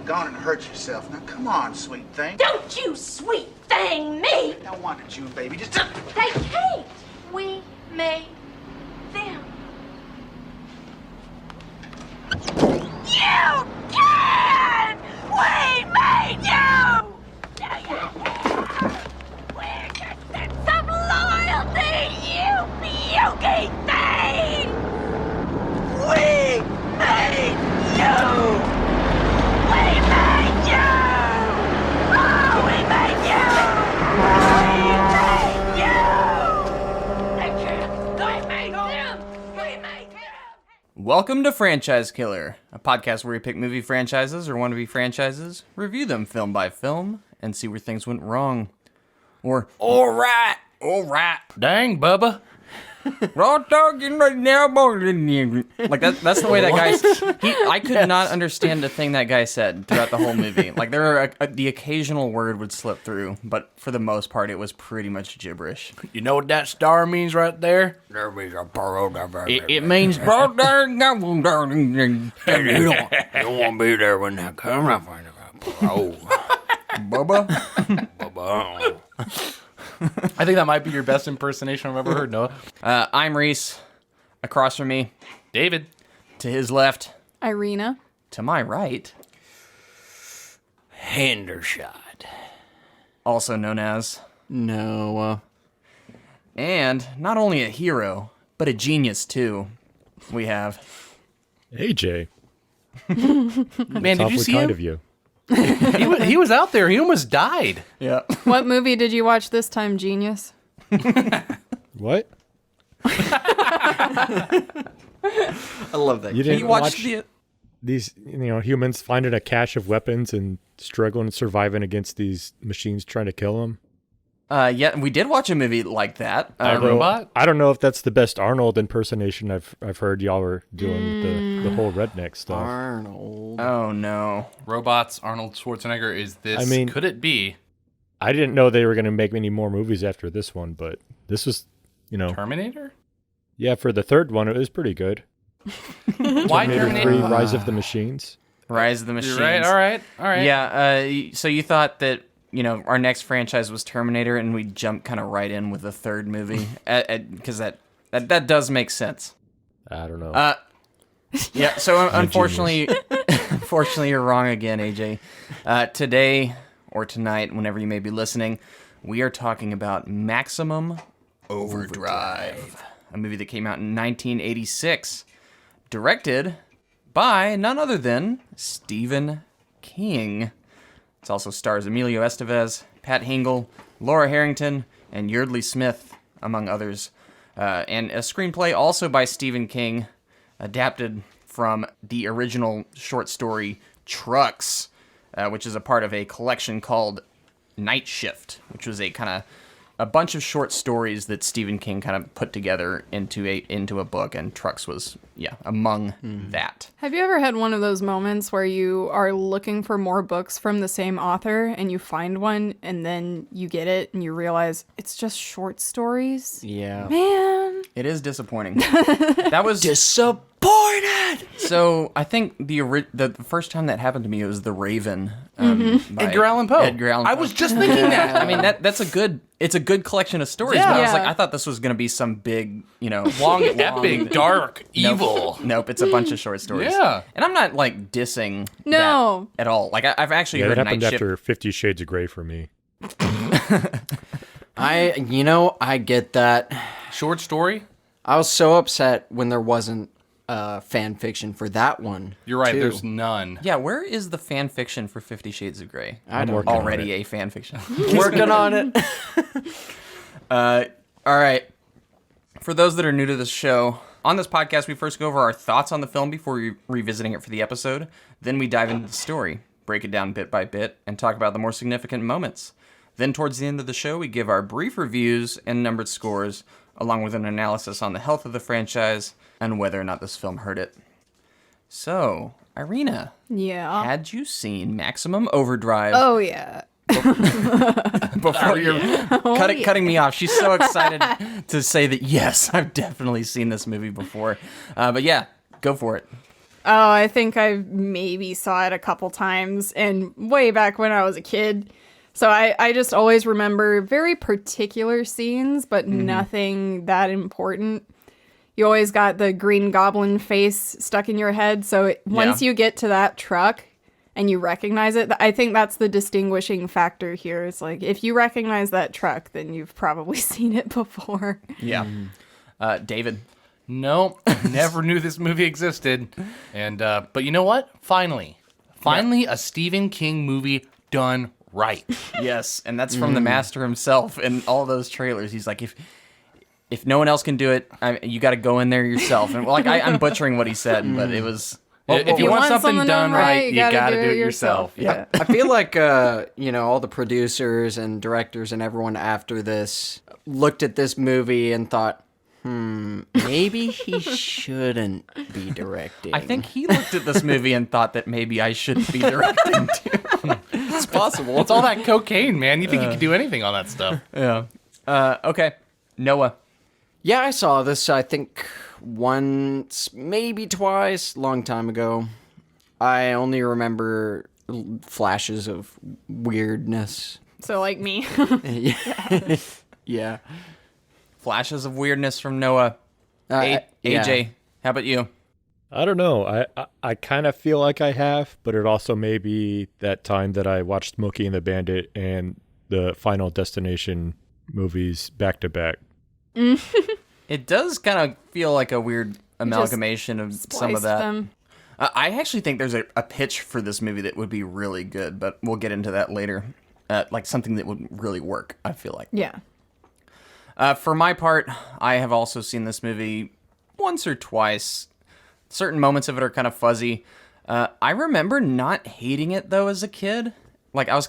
gone and hurt yourself. Now, come on, sweet thing. Don't you sweet thing me! Now, why don't you, baby, just... They can't. We made them. You can! We made you! We're just some loyalty, you puky thing! We made you! We made you! Oh, we made you! We made them! We made them! Welcome to Franchise Killer, a podcast where we pick movie franchises or wannabe franchises, review them film by film, and see where things went wrong. Or, all right. Dang, Bubba. Raw talking right now, like that's the way that guy. I could not understand a thing that guy said throughout the whole movie. Like the occasional word would slip through, but for the most part, it was pretty much gibberish. You know what that star means right there? It means you don't want to be there when that camera finds out. Bubba. Bubba. I think that might be your best impersonation I've ever heard, Noah. I'm Reese. Across from me, David. to his left, Irina. to my right, Hendershot. also known as, Noah. and not only a hero, but a genius too. We have AJ. Man, did you see kind him? of you. He was out there. He almost died. yeah. What movie did you watch this time, genius? What? I love that. You didn't you watch watch the these, humans finding a cache of weapons and struggling and surviving against these machines trying to kill them? Yeah, we did watch a movie like that. Robot? I don't know if that's the best Arnold impersonation I've heard y'all were doing with the whole redneck stuff. Arnold. Oh no. Robots, Arnold Schwarzenegger. Is this, I mean- could it be I didn't know they were going to make any more movies after this one, but this was, Terminator? yeah, for the third one, it was pretty good. Why Terminator 3, Terminator? Rise of the Machines. Rise of the Machines. You're right, all right. Yeah, so you thought that, our next franchise was Terminator and we jumped kind of right in with the third movie because that does make sense. I don't know. Yeah, so unfortunately you're wrong again, AJ. Today or tonight, whenever you may be listening, we are talking about Maximum Overdrive, a movie that came out in 1986, directed by none other than Stephen King. It also stars Emilio Estevez, Pat Hingle, Laura Harrington, and Yeardley Smith, among others. And a screenplay also by Stephen King, adapted from the original short story Trucks, which is a part of a collection called Night Shift, which was a bunch of short stories that Stephen King kind of put together into a book, and Trucks was among that. Have you ever had one of those moments where you are looking for more books from the same author and you find one and then you get it and you realize it's just short stories? Yeah. Man. It is disappointing. That was Disappointed! so. I think the first time that happened to me was The Raven. By Edgar Allan Poe. Edgar Allan Poe. I was just thinking that. I mean, it's a good collection of stories. Yeah. But I was Yeah. like, I thought this was gonna be some big, Long, epic, dark, evil. Nope, it's a bunch of short stories. Yeah. And I'm not like dissing No. that at all. Like I've actually Yeah, heard that happened Night Shift. after 50 Shades of Grey for me. I get that. Short story? I was so upset when there wasn't fan fiction for that one. You're right, too. there's none. Yeah, where is the fan fiction for 50 Shades of Grey? I don't working know. on Already a fan fiction. Working on it. All right. For those that are new to this show, on this podcast, we first go over our thoughts on the film before revisiting it for the episode. Then we dive into the story, break it down bit by bit, and talk about the more significant moments. Then towards the end of the show, we give our brief reviews and numbered scores, along with an analysis on the health of the franchise and whether or not this film hurt it. So, Irina, Yeah. had you seen Maximum Overdrive? Oh, yeah. Before you're cutting me off. She's so excited to say that, yes, I've definitely seen this movie before. But yeah, go for it. Oh, I think I maybe saw it a couple times, and way back when I was a kid. So I just always remember very particular scenes, but nothing that important. You always got the Green Goblin face stuck in your head. So once you get to that truck and you recognize it, I think that's the distinguishing factor here. It's like, if you recognize that truck, then you've probably seen it before. Yeah. David. Nope, never knew this movie existed. And but you know what? Finally, a Stephen King movie done right. Yes, and that's from the master himself. And all those trailers, he's like, if no one else can do it, you got to go in there yourself. And like I'm butchering what he said, but it was. If you want something done right, you got to do it yourself. Yeah. I feel like, all the producers and directors and everyone after this looked at this movie and thought, maybe he shouldn't be directing. I think he looked at this movie and thought that maybe I shouldn't be directing too. it's possible. It's all that cocaine, man. You think you could do anything on that stuff. Yeah. Okay. Noah. Yeah, I saw this, I think, once, maybe twice, long time ago. I only remember flashes of weirdness. So like me. Yeah. Flashes of weirdness from Noah. Yeah. AJ, how about you? I don't know. I kind of feel like I have, but it also may be that time that I watched Smokey and the Bandit and the Final Destination movies back to back. It does kind of feel like a weird amalgamation of some of that. Them. I actually think there's a pitch for this movie that would be really good, but we'll get into that later. Like something that would really work, I feel like. Yeah. For my part, I have also seen this movie once or twice. Certain moments of it are kind of fuzzy. I remember not hating it, though, as a kid. Like, I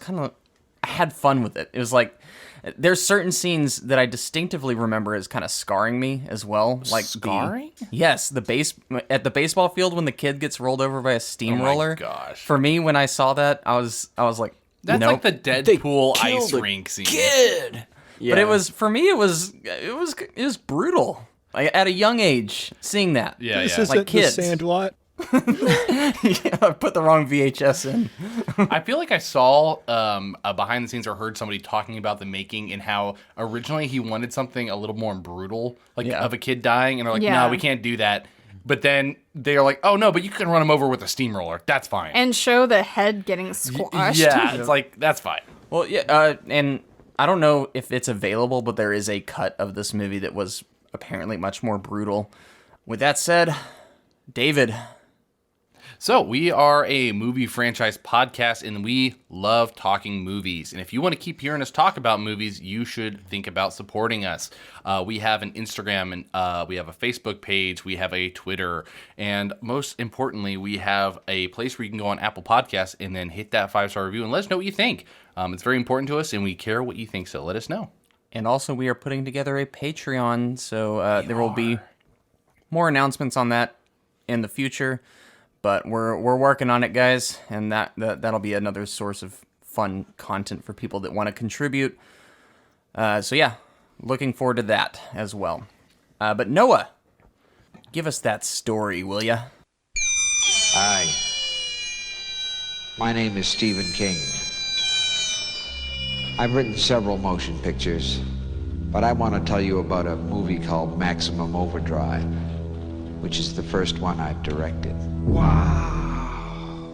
had fun with it. It was like, there's certain scenes that I distinctively remember as kind of scarring me as well. Like Scarring? Yes, at the baseball field when the kid gets rolled over by a steamroller. Oh my gosh. For me, when I saw that, I was like, That's nope. like the Deadpool They ice killed a rink scene. Kid! Yeah. But it was, for me, it was brutal. Like, at a young age, seeing that. Yeah, This yeah. isn't Like kids. the Sandlot. Yeah, I put the wrong VHS in. I feel like I saw a behind the scenes or heard somebody talking about the making and how originally he wanted something a little more brutal, like Yeah. of a kid dying, and they're like, Yeah. no, we can't do that. But then they're like, oh no, but you can run him over with a steamroller. That's fine. And show the head getting squashed. Yeah, it's like, that's fine. Well, yeah, and I don't know if it's available, but there is a cut of this movie that was apparently much more brutal. With that said, David. So, we are a movie franchise podcast, and we love talking movies. And if you want to keep hearing us talk about movies, you should think about supporting us. We have an Instagram, and we have a Facebook page, we have a Twitter, and most importantly, we have a place where you can go on Apple Podcasts and then hit that 5-star review and let us know what you think. It's very important to us, and we care what you think, so let us know. And also, we are putting together a Patreon, so there will be more announcements on that in the future. But we're working on it, guys, and that'll be another source of fun content for people that want to contribute. So yeah, looking forward to that as well. But Noah, give us that story, will ya? Hi. My name is Stephen King. I've written several motion pictures, but I want to tell you about a movie called Maximum Overdrive, which is the first one I've directed. Wow.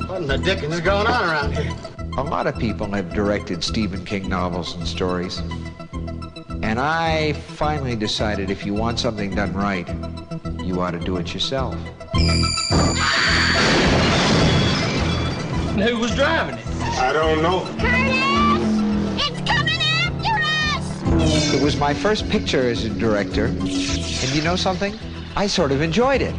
What in the dickens is going on around here? A lot of people have directed Stephen King novels and stories. And I finally decided if you want something done right, you ought to do it yourself. Who was driving it? I don't know. Curtis! It's coming after us! It was my first picture as a director, and you know something? I sort of enjoyed it.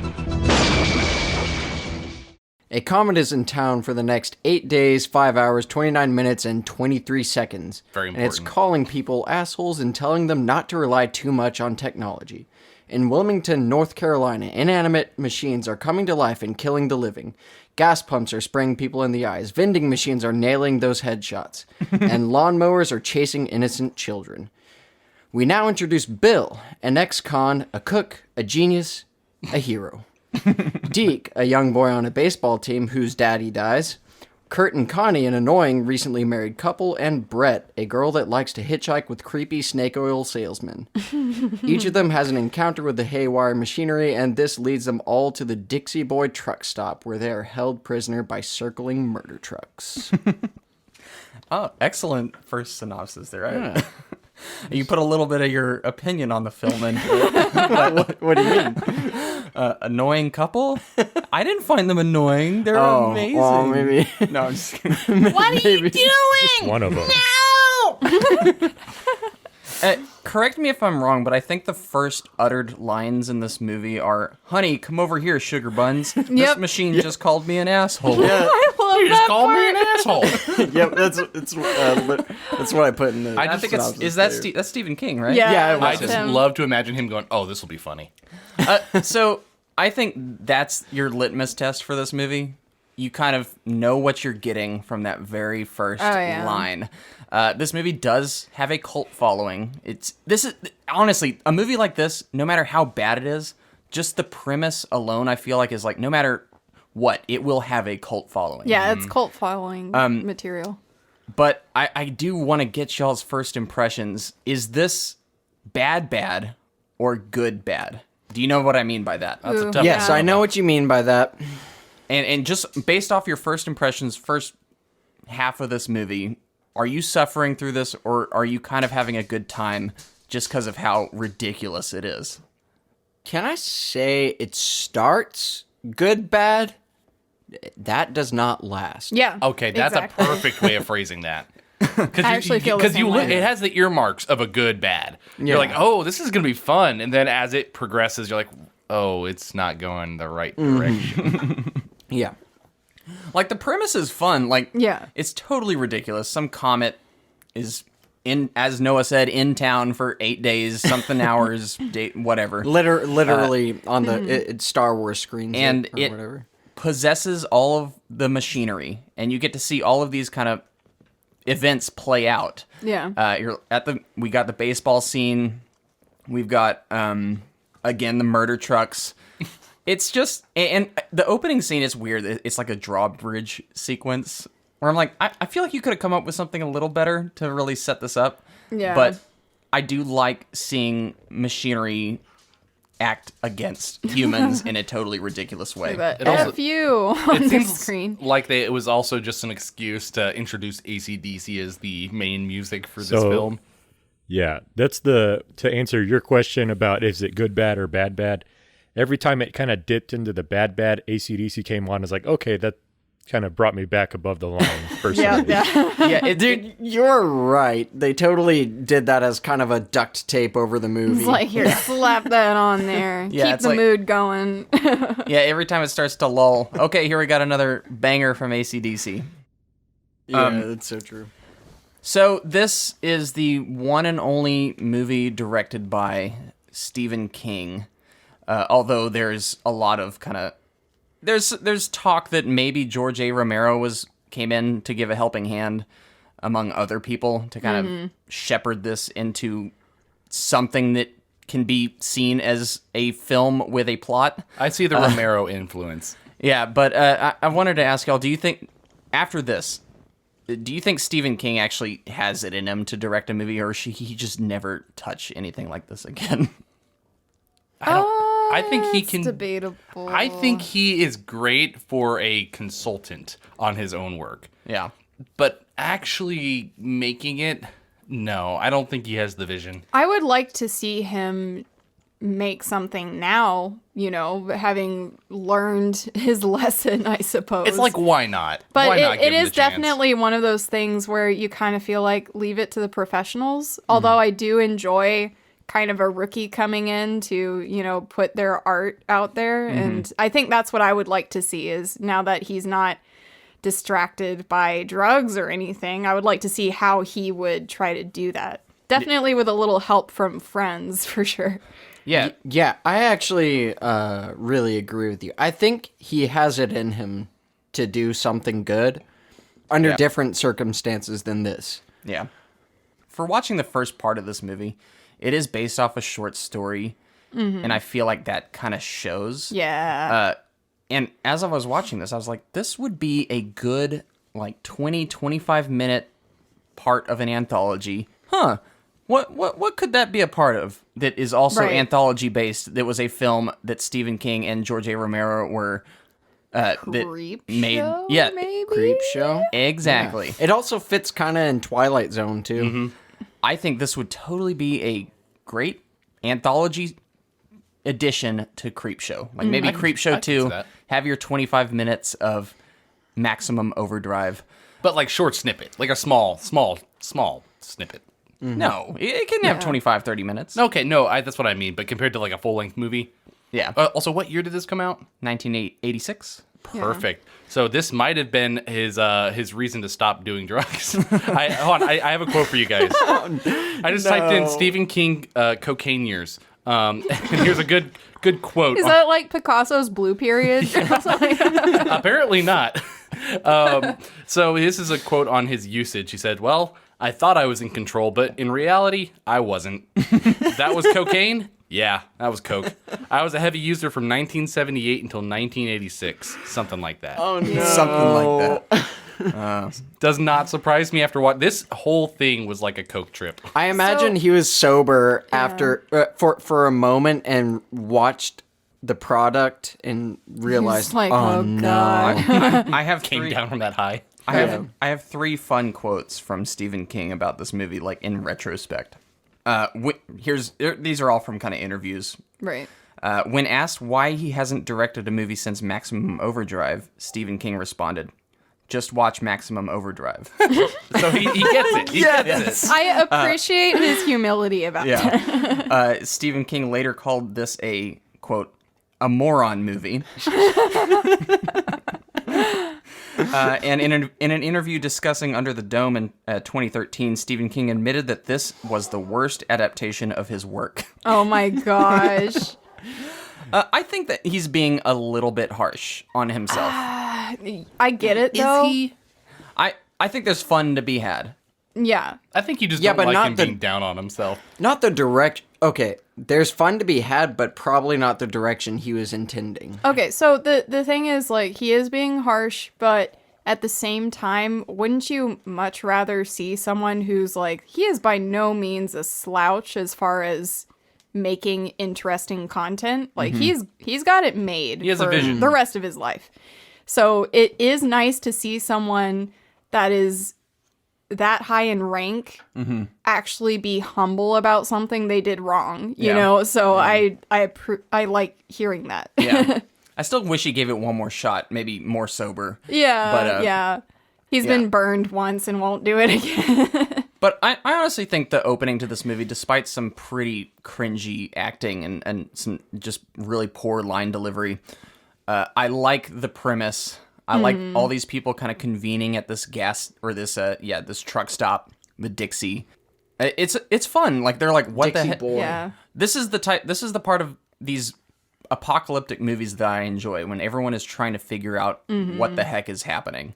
A comet is in town for the next 8 days, 5 hours, 29 minutes, and 23 seconds. Very And it's important. calling people assholes and telling them not to rely too much on technology. In Wilmington, North Carolina, inanimate machines are coming to life and killing the living. Gas pumps are spraying people in the eyes. Vending machines are nailing those headshots. And lawnmowers are chasing innocent children. We now introduce Bill, an ex-con, a cook, a genius, a hero. Deke, a young boy on a baseball team whose daddy dies. Kurt and Connie, an annoying, recently married couple. And Brett, a girl that likes to hitchhike with creepy snake oil salesmen. Each of them has an encounter with the haywire machinery, and this leads them all to the Dixie Boy truck stop, where they are held prisoner by circling murder trucks. Oh, excellent first synopsis there. Yeah. You put a little bit of your opinion on the film into it. What do you mean? Annoying couple? I didn't find them annoying. They're amazing. Well, maybe. No, I'm just kidding. What are you doing? One of them. No! Correct me if I'm wrong, but I think the first uttered lines in this movie are, "Honey, come over here, sugar buns. This machine just called me an asshole." Yeah. I love You just that called part. me an asshole. Yep, that's what I put in the. I think that's Stephen King, right? Yeah, it I was just him. love to imagine him going, "Oh, this will be funny." So I think that's your litmus test for this movie. You kind of know what you're getting from that very first line. This movie does have a cult following. This is honestly a movie like this. No matter how bad it is, just the premise alone, I feel like is like no matter what, it will have a cult following. Yeah, it's cult following material. But I do want to get y'all's first impressions. Is this bad or good bad? Do you know what I mean by that? That's a tough Yes, I know what you mean by that. And just based off your first impressions, first half of this movie, are you suffering through this, or are you kind of having a good time just because of how ridiculous it is? Can I say it starts good, bad? That does not last. Yeah. Okay, that's exactly. a perfect way of phrasing that. I actually feel the same way. It has the earmarks of a good bad. You're like, oh, this is gonna be fun, and then as it progresses, you're like, oh, it's not going the right direction. Yeah. Like, the premise is fun. Like, Yeah. it's totally ridiculous. Some comet is in, as Noah said, in town for 8 days, something hours, whatever. Literally on the Star Wars screens And or it whatever. possesses all of the machinery, and you get to see all of these kind of events play out. Yeah. We got the baseball scene. We've got again the murder trucks. It's just, and the opening scene is weird. It's like a drawbridge sequence where I'm like, I feel like you could have come up with something a little better to really set this up. Yeah. But I do like seeing machinery act against humans in a totally ridiculous way. But It also- F you on It the seems screen. like it was also just an excuse to introduce AC/DC as the main music for this So- film. Yeah, that's to answer your question about is it good, bad, or bad. Every time it kind of dipped into the bad, AC/DC came on. It's like, okay, that kind of brought me back above the line personally. Yeah, Dude, you're right. They totally did that as kind of a duct tape over the movie. It's like, here, slap that on there. Yeah, Keep it's the like- mood going. yeah. Every time it starts to lull, okay, here we got another banger from AC/DC. yeah, that's so true. So this is the one and only movie directed by Stephen King. Although there's a lot of kind of there's talk that maybe George A. Romero came in to give a helping hand among other people to kind of shepherd this into something that can be seen as a film with a plot. I see the Romero influence. Yeah, but I wanted to ask y'all, do you think after this, do you think Stephen King actually has it in him to direct a movie, or should he just never touch anything like this again? I think he It's can. debatable. I think he is great for a consultant on his own work, Yeah. but actually making it, no, I don't think he has the vision. I would like to see him make something now, having learned his lesson, I suppose. It's like, why not? But Why not it give him is the chance? definitely one of those things where you kind of feel like leave it to the professionals. Although I do enjoy kind of a rookie coming in to, put their art out there. And I think that's what I would like to see is now that he's not distracted by drugs or anything, I would like to see how he would try to do that. Definitely with a little help from friends, for sure. Yeah. Yeah, I actually really agree with you. I think he has it in him to do something good under different circumstances than this. Yeah. For watching the first part of this movie, it is based off a short story, and I feel like that kind of shows. Yeah. And as I was watching this, I was like, this would be a good, 20, 25-minute part of an anthology. Huh. What could that be a part of that is also anthology-based, that was a film that Stephen King and George A. Romero were... Creep show, maybe? Creep show. Exactly. Yeah. It also fits kind of in Twilight Zone, too. Mm-hmm. I think this would totally be a great anthology addition to Creepshow. Maybe Creepshow 2, have your 25 minutes of Maximum Overdrive. But short snippet, a small snippet. Mm-hmm. No, it can have 25, 30 minutes. Okay, no, that's what I mean. But compared to a full-length movie. Yeah. Also, what year did this come out? 1986. Perfect. So this might have been his reason to stop doing drugs. I have a quote for you guys. I just typed in Stephen King cocaine years. And here's a good quote. Is that like Picasso's Blue Period? Apparently not. So this is a quote on his usage. He said, "Well, I thought I was in control, but in reality, I wasn't. That was cocaine? Yeah, that was coke. I was a heavy user from 1978 until 1986. Something like that." Oh, no. Something like that. Does not surprise me after what this whole thing was like a coke trip. I imagine he was sober after for a moment and watched the product and realized, He's like, oh no. God. I have Came three, down from that high. I have 3 fun quotes from Stephen King about this movie, in retrospect. These are all from kind of interviews. Right. When asked why he hasn't directed a movie since Maximum Overdrive, Stephen King responded, "Just watch Maximum Overdrive." So he gets it. He gets it. I appreciate his humility about that. Yeah. Stephen King later called this a, quote, "a moron movie." And in an interview discussing Under the Dome in 2013, Stephen King admitted that this was the worst adaptation of his work. Oh my gosh. I think that he's being a little bit harsh on himself. I get it, though. Is he? I think there's fun to be had. Yeah. I think you just Yeah, don't but like not him the- being down on himself. Not the direct. Okay, there's fun to be had, but probably not the direction he was intending. Okay, so the thing is, he is being harsh, but at the same time, wouldn't you much rather see someone who's he is by no means a slouch as far as making interesting content? He's got it made. He has a for vision. the rest of his life. So it is nice to see someone that is that high in rank actually be humble about something they did wrong, you know? So I like hearing that. Yeah. I still wish he gave it one more shot, maybe more sober. Yeah, But, yeah. He's been burned once and won't do it again. But I honestly think the opening to this movie, despite some pretty cringy acting and some just really poor line delivery, I like the premise. I like all these people kind of convening at this this truck stop, the Dixie. It's fun. They're like, what Dixie the heck? boy. Yeah. This is the part of these apocalyptic movies that I enjoy, when everyone is trying to figure out what the heck is happening.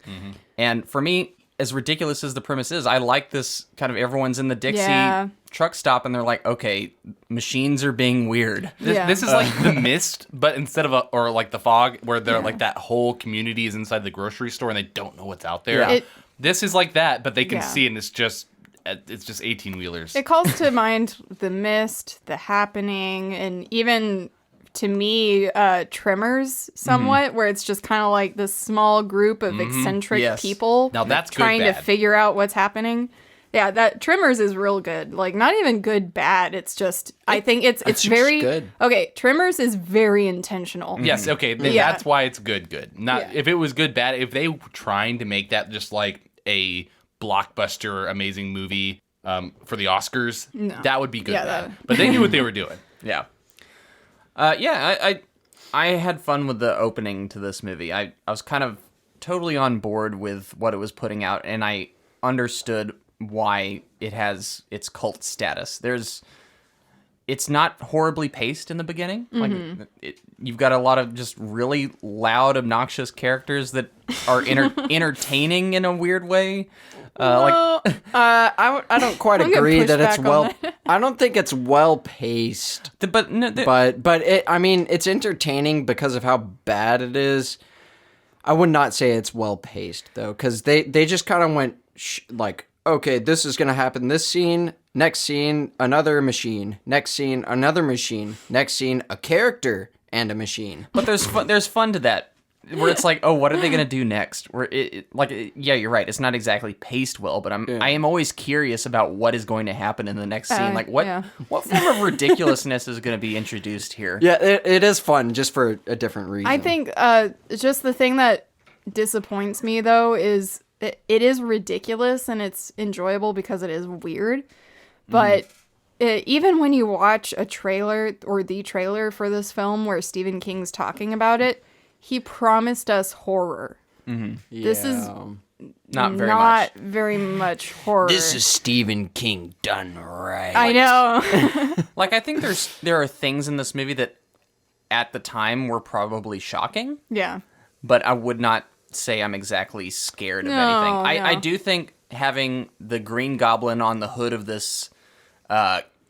And for me, as ridiculous as the premise is, I like this kind of everyone's in the Dixie truck stop and they're like, okay, machines are being weird. This is like The Mist, but instead of The Fog, where they're that whole community is inside the grocery store and they don't know what's out there. Yeah. This is like that, but they can see, and it's just 18-wheelers. It calls to mind The Mist, The Happening, and even, to me, Tremors somewhat, where it's just kind of like this small group of eccentric people Now that's good trying to bad. figure out what's happening. Yeah, that Tremors is real good. Not even good bad. It's just, I think it's just very good. Okay, Tremors is very intentional. Yes, okay, that's why it's good. Not if it was good bad. If they were trying to make that just like a blockbuster, amazing movie for the Oscars, that would be good bad. But they knew what they were doing. Yeah. I had fun with the opening to this movie. I was kind of totally on board with what it was putting out, and I understood why it has its cult status. It's not horribly paced in the beginning. You've got a lot of just really loud, obnoxious characters that are entertaining in a weird way. I don't quite I'm gonna agree push that it's back on well. that. I don't think it's well paced. But no, But it, I mean, it's entertaining because of how bad it is. I would not say it's well paced though, because they just kind of went like, okay, this is gonna happen. This scene, next scene, another machine. Next scene, another machine. Next scene, a character and a machine. But there's fun to that, where it's like, oh, what are they gonna do next? Yeah, you're right. It's not exactly paced well, but I am always curious about what is going to happen in the next scene. Like what form of ridiculousness is going to be introduced here? Yeah, it is fun just for a different reason. I think just the thing that disappoints me though is it is ridiculous and it's enjoyable because it is weird, but even when you watch a trailer or the trailer for this film where Stephen King's talking about it, he promised us horror. This is Not very much horror. This is Stephen King done right. I know. Like, I think there are things in this movie that at the time were probably shocking, Yeah. but I would not say I'm exactly scared of anything. I do think having the Green Goblin on the hood of this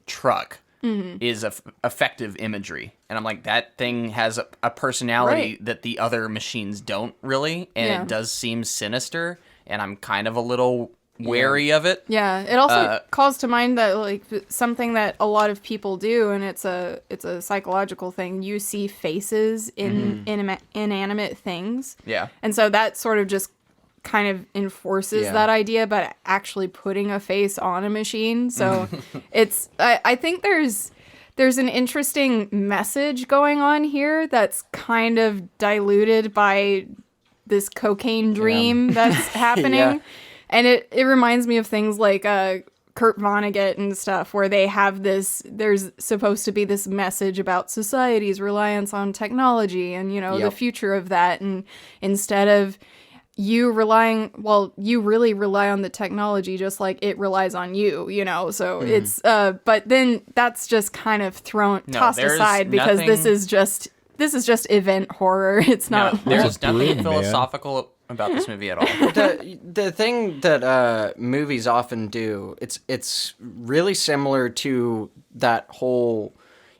truck is effective imagery. And I'm like, that thing has a personality that the other machines don't really, and it does seem sinister, and I'm kind of a little wary of it. Yeah, it also calls to mind that like something that a lot of people do, and it's a psychological thing. You see faces in inanimate things. Yeah. And so that sort of just kind of enforces that idea, but actually putting a face on a machine. So it's I think there's an interesting message going on here that's kind of diluted by this cocaine dream that's happening. Yeah. And it reminds me of things like Kurt Vonnegut and stuff, where they have there's supposed to be this message about society's reliance on technology and, the future of that. And instead of you really rely on the technology just like it relies on you, so it's, but then that's just kind of tossed aside because this is just event horror. It's not. There's nothing philosophical about this movie at all. The thing that movies often do, it's really similar to that whole,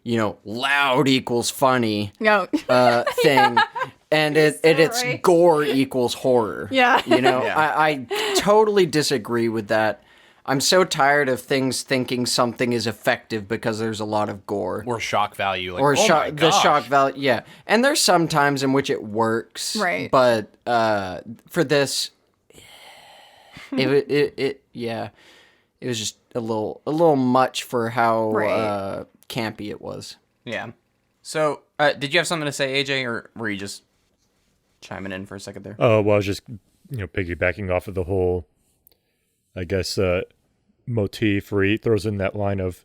loud equals funny thing. And it's gore equals horror. Yeah. I totally disagree with that. I'm so tired of things thinking something is effective because there's a lot of gore. Or shock value. Like, Or my the gosh. shock value, yeah. And there's some times in which it works. Right. But for this, it was just a little much for how campy it was. Yeah. So, did you have something to say, AJ, or were you just chiming in for a second there? Oh, well, I was just, piggybacking off of the whole, I guess, motif where he throws in that line of,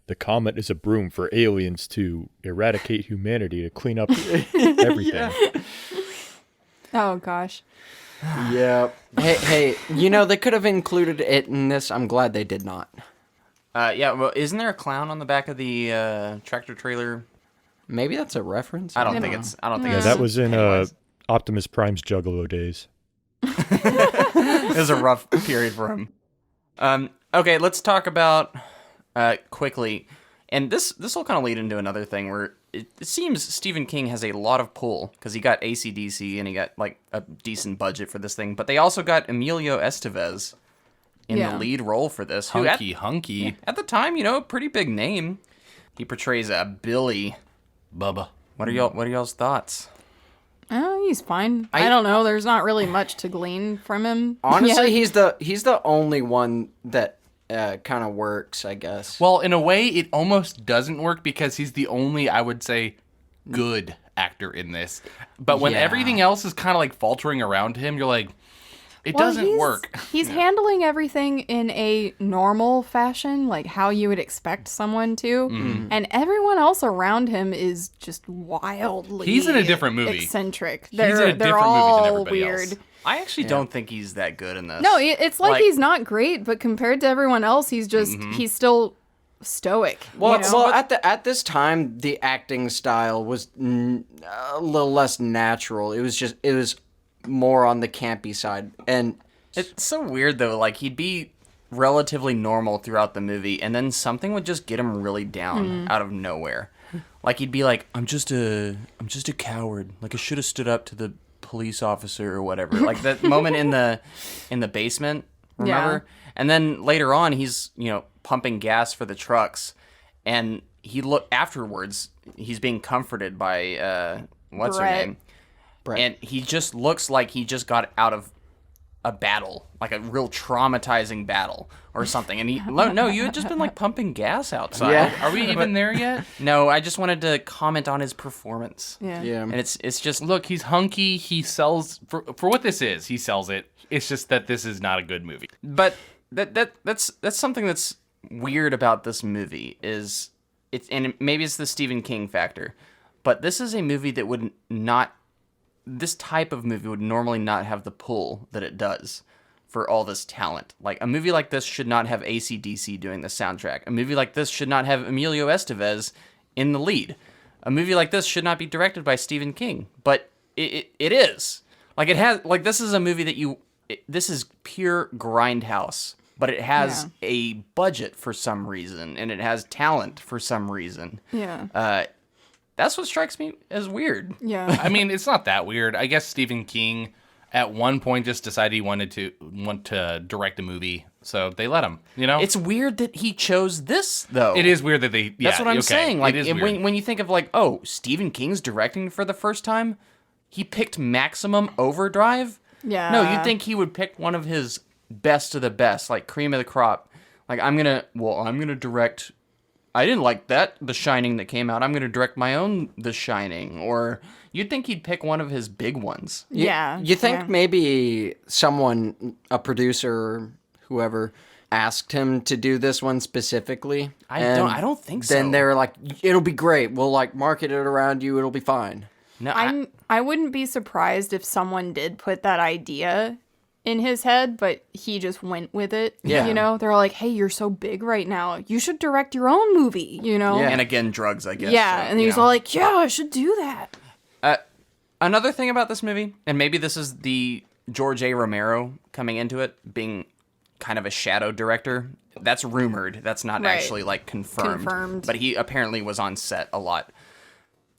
the comet is a broom for aliens to eradicate humanity, to clean up everything. Oh, gosh. Yeah. Hey, they could have included it in this. I'm glad they did not. Well, isn't there a clown on the back of the tractor trailer? Maybe that's a reference. I don't think it's. Yeah, that was in Optimus Prime's Juggalo days. It was a rough period for him. Okay, let's talk about quickly, and this will kind of lead into another thing where it seems Stephen King has a lot of pull because he got AC/DC and he got like a decent budget for this thing, but they also got Emilio Estevez in the lead role for this. Hunky. At the time, a pretty big name. He portrays Billy. Bubba. What are y'all's thoughts? Oh, he's fine. I don't know. There's not really much to glean from him. Honestly, he's the only one that kind of works, I guess. Well, in a way, it almost doesn't work because he's the only, I would say, good actor in this. But when everything else is kind of like faltering around him, you're like, it doesn't work. He's handling everything in a normal fashion, like how you would expect someone to. Mm-hmm. And everyone else around him is just wildly He's in a different movie. Eccentric. He's in a different movie than everybody weird. else. I actually don't think he's that good in this. No, it's like he's not great, but compared to everyone else, he's just he's still stoic. Well, at this time, the acting style was a little less natural. It was more on the campy side, and It's so weird though. Like he'd be relatively normal throughout the movie, and then something would just get him really down out of nowhere. Like he'd be like, I'm just a coward. Like I should have stood up to the police officer or whatever. Like that moment in the basement, remember? Yeah. And then later on, he's pumping gas for the trucks, and afterwards he's being comforted by what's her name, Brett. And he just looks like he just got out of a battle, like a real traumatizing battle or something. And no, you had just been like pumping gas outside. Yeah. Are we even there yet? No, I just wanted to comment on his performance. Yeah. And it's just Look, he's hunky. He sells for what this is. He sells it. It's just that this is not a good movie. But that's something that's weird about this movie is and maybe it's the Stephen King factor, but this is a movie that would not. This type of movie would normally not have the pull that it does for all this talent. Like, a movie like this should not have AC/DC doing the soundtrack. A movie like this should not have Emilio Estevez in the lead. A movie like this should not be directed by Stephen King. But it is. Like, it has... Like, this is a movie that this is pure grindhouse. But it has a budget for some reason. And it has talent for some reason. Yeah. That's what strikes me as weird. Yeah. I mean, it's not that weird. I guess Stephen King at one point just decided he want to direct a movie, so they let him. It's weird that he chose this though. It is weird that they. Yeah, that's what I'm saying. Like when you think of like, oh, Stephen King's directing for the first time, he picked Maximum Overdrive. Yeah. No, you'd think he would pick one of his best of the best, like cream of the crop. Like I'm gonna direct. I didn't like that, The Shining that came out. I'm going to direct my own The Shining. Or you'd think he'd pick one of his big ones. Yeah. You think maybe someone, a producer, whoever, asked him to do this one specifically? I don't think so. Then they were like, it'll be great. We'll like market it around you. It'll be fine. No, I wouldn't be surprised if someone did put that idea in his head, but he just went with it. Yeah. They're like, hey, you're so big right now. You should direct your own movie, Yeah. And again, drugs, I guess. Yeah, so, and he's all like, yeah, I should do that. Another thing about this movie, and maybe this is the George A. Romero coming into it, being kind of a shadow director. That's rumored. That's not actually like confirmed. But he apparently was on set a lot.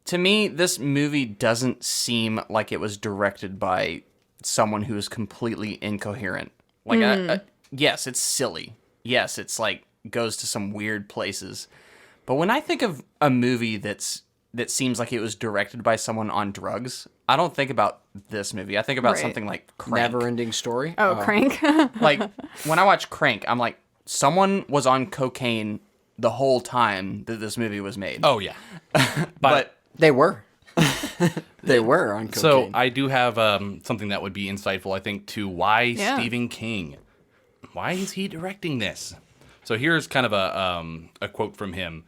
To me, this movie doesn't seem like it was directed by someone who is completely incoherent. Like, yes, it's silly. Yes, it's like goes to some weird places. But when I think of a movie that seems like it was directed by someone on drugs, I don't think about this movie. I think about something like Crank. Never-ending story. Oh, Crank. Like, when I watch Crank, I'm like, someone was on cocaine the whole time that this movie was made. Oh, yeah. But They were. They were on cocaine. So I do have something that would be insightful, I think, to why Stephen King. Why is he directing this? So here's kind of a quote from him.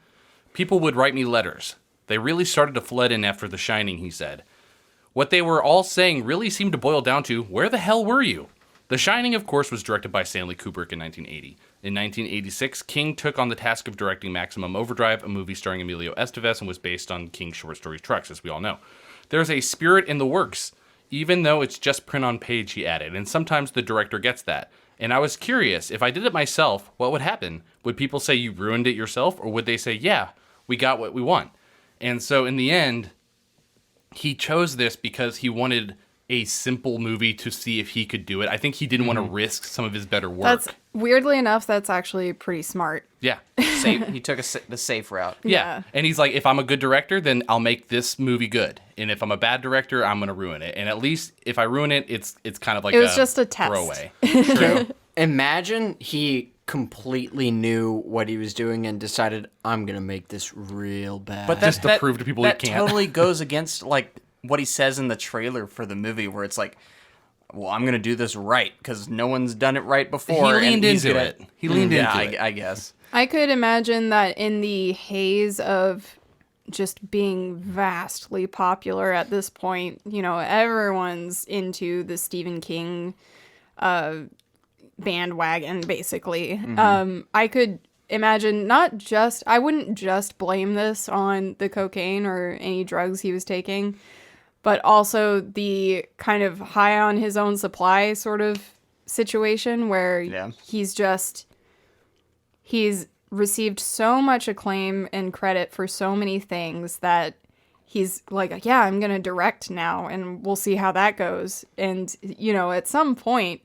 People would write me letters. They really started to flood in after The Shining, he said. What they were all saying really seemed to boil down to, where the hell were you? The Shining, of course, was directed by Stanley Kubrick in 1980. In 1986, King took on the task of directing Maximum Overdrive, a movie starring Emilio Estevez, and was based on King's short story Trucks, as we all know. There's a spirit in the works, even though it's just print on page, he added, and sometimes the director gets that. And I was curious, if I did it myself, what would happen? Would people say you ruined it yourself, or would they say, yeah, we got what we want? And so in the end, he chose this because he wanted a simple movie to see if he could do it. I think he didn't want to risk some of his better work. That's weirdly enough, that's actually pretty smart. Yeah. he took the safe route. Yeah. And he's like, if I'm a good director, then I'll make this movie good. And if I'm a bad director, I'm going to ruin it. And at least if I ruin it, it's kind of like it was just a test. Throwaway. True. Imagine he completely knew what he was doing and decided, I'm going to make this real bad. But Just to prove to people he that can't. totally goes against like what he says in the trailer for the movie, where it's like, well, I'm going to do this right because no one's done it right before. He leaned into it. He leaned into it. I guess. I could imagine that in the haze of just being vastly popular at this point, everyone's into the Stephen King bandwagon, basically. Mm-hmm. I could imagine I wouldn't just blame this on the cocaine or any drugs he was taking, but also the kind of high on his own supply sort of situation where he's received so much acclaim and credit for so many things that he's like, yeah, I'm going to direct now and we'll see how that goes. And, you know, at some point,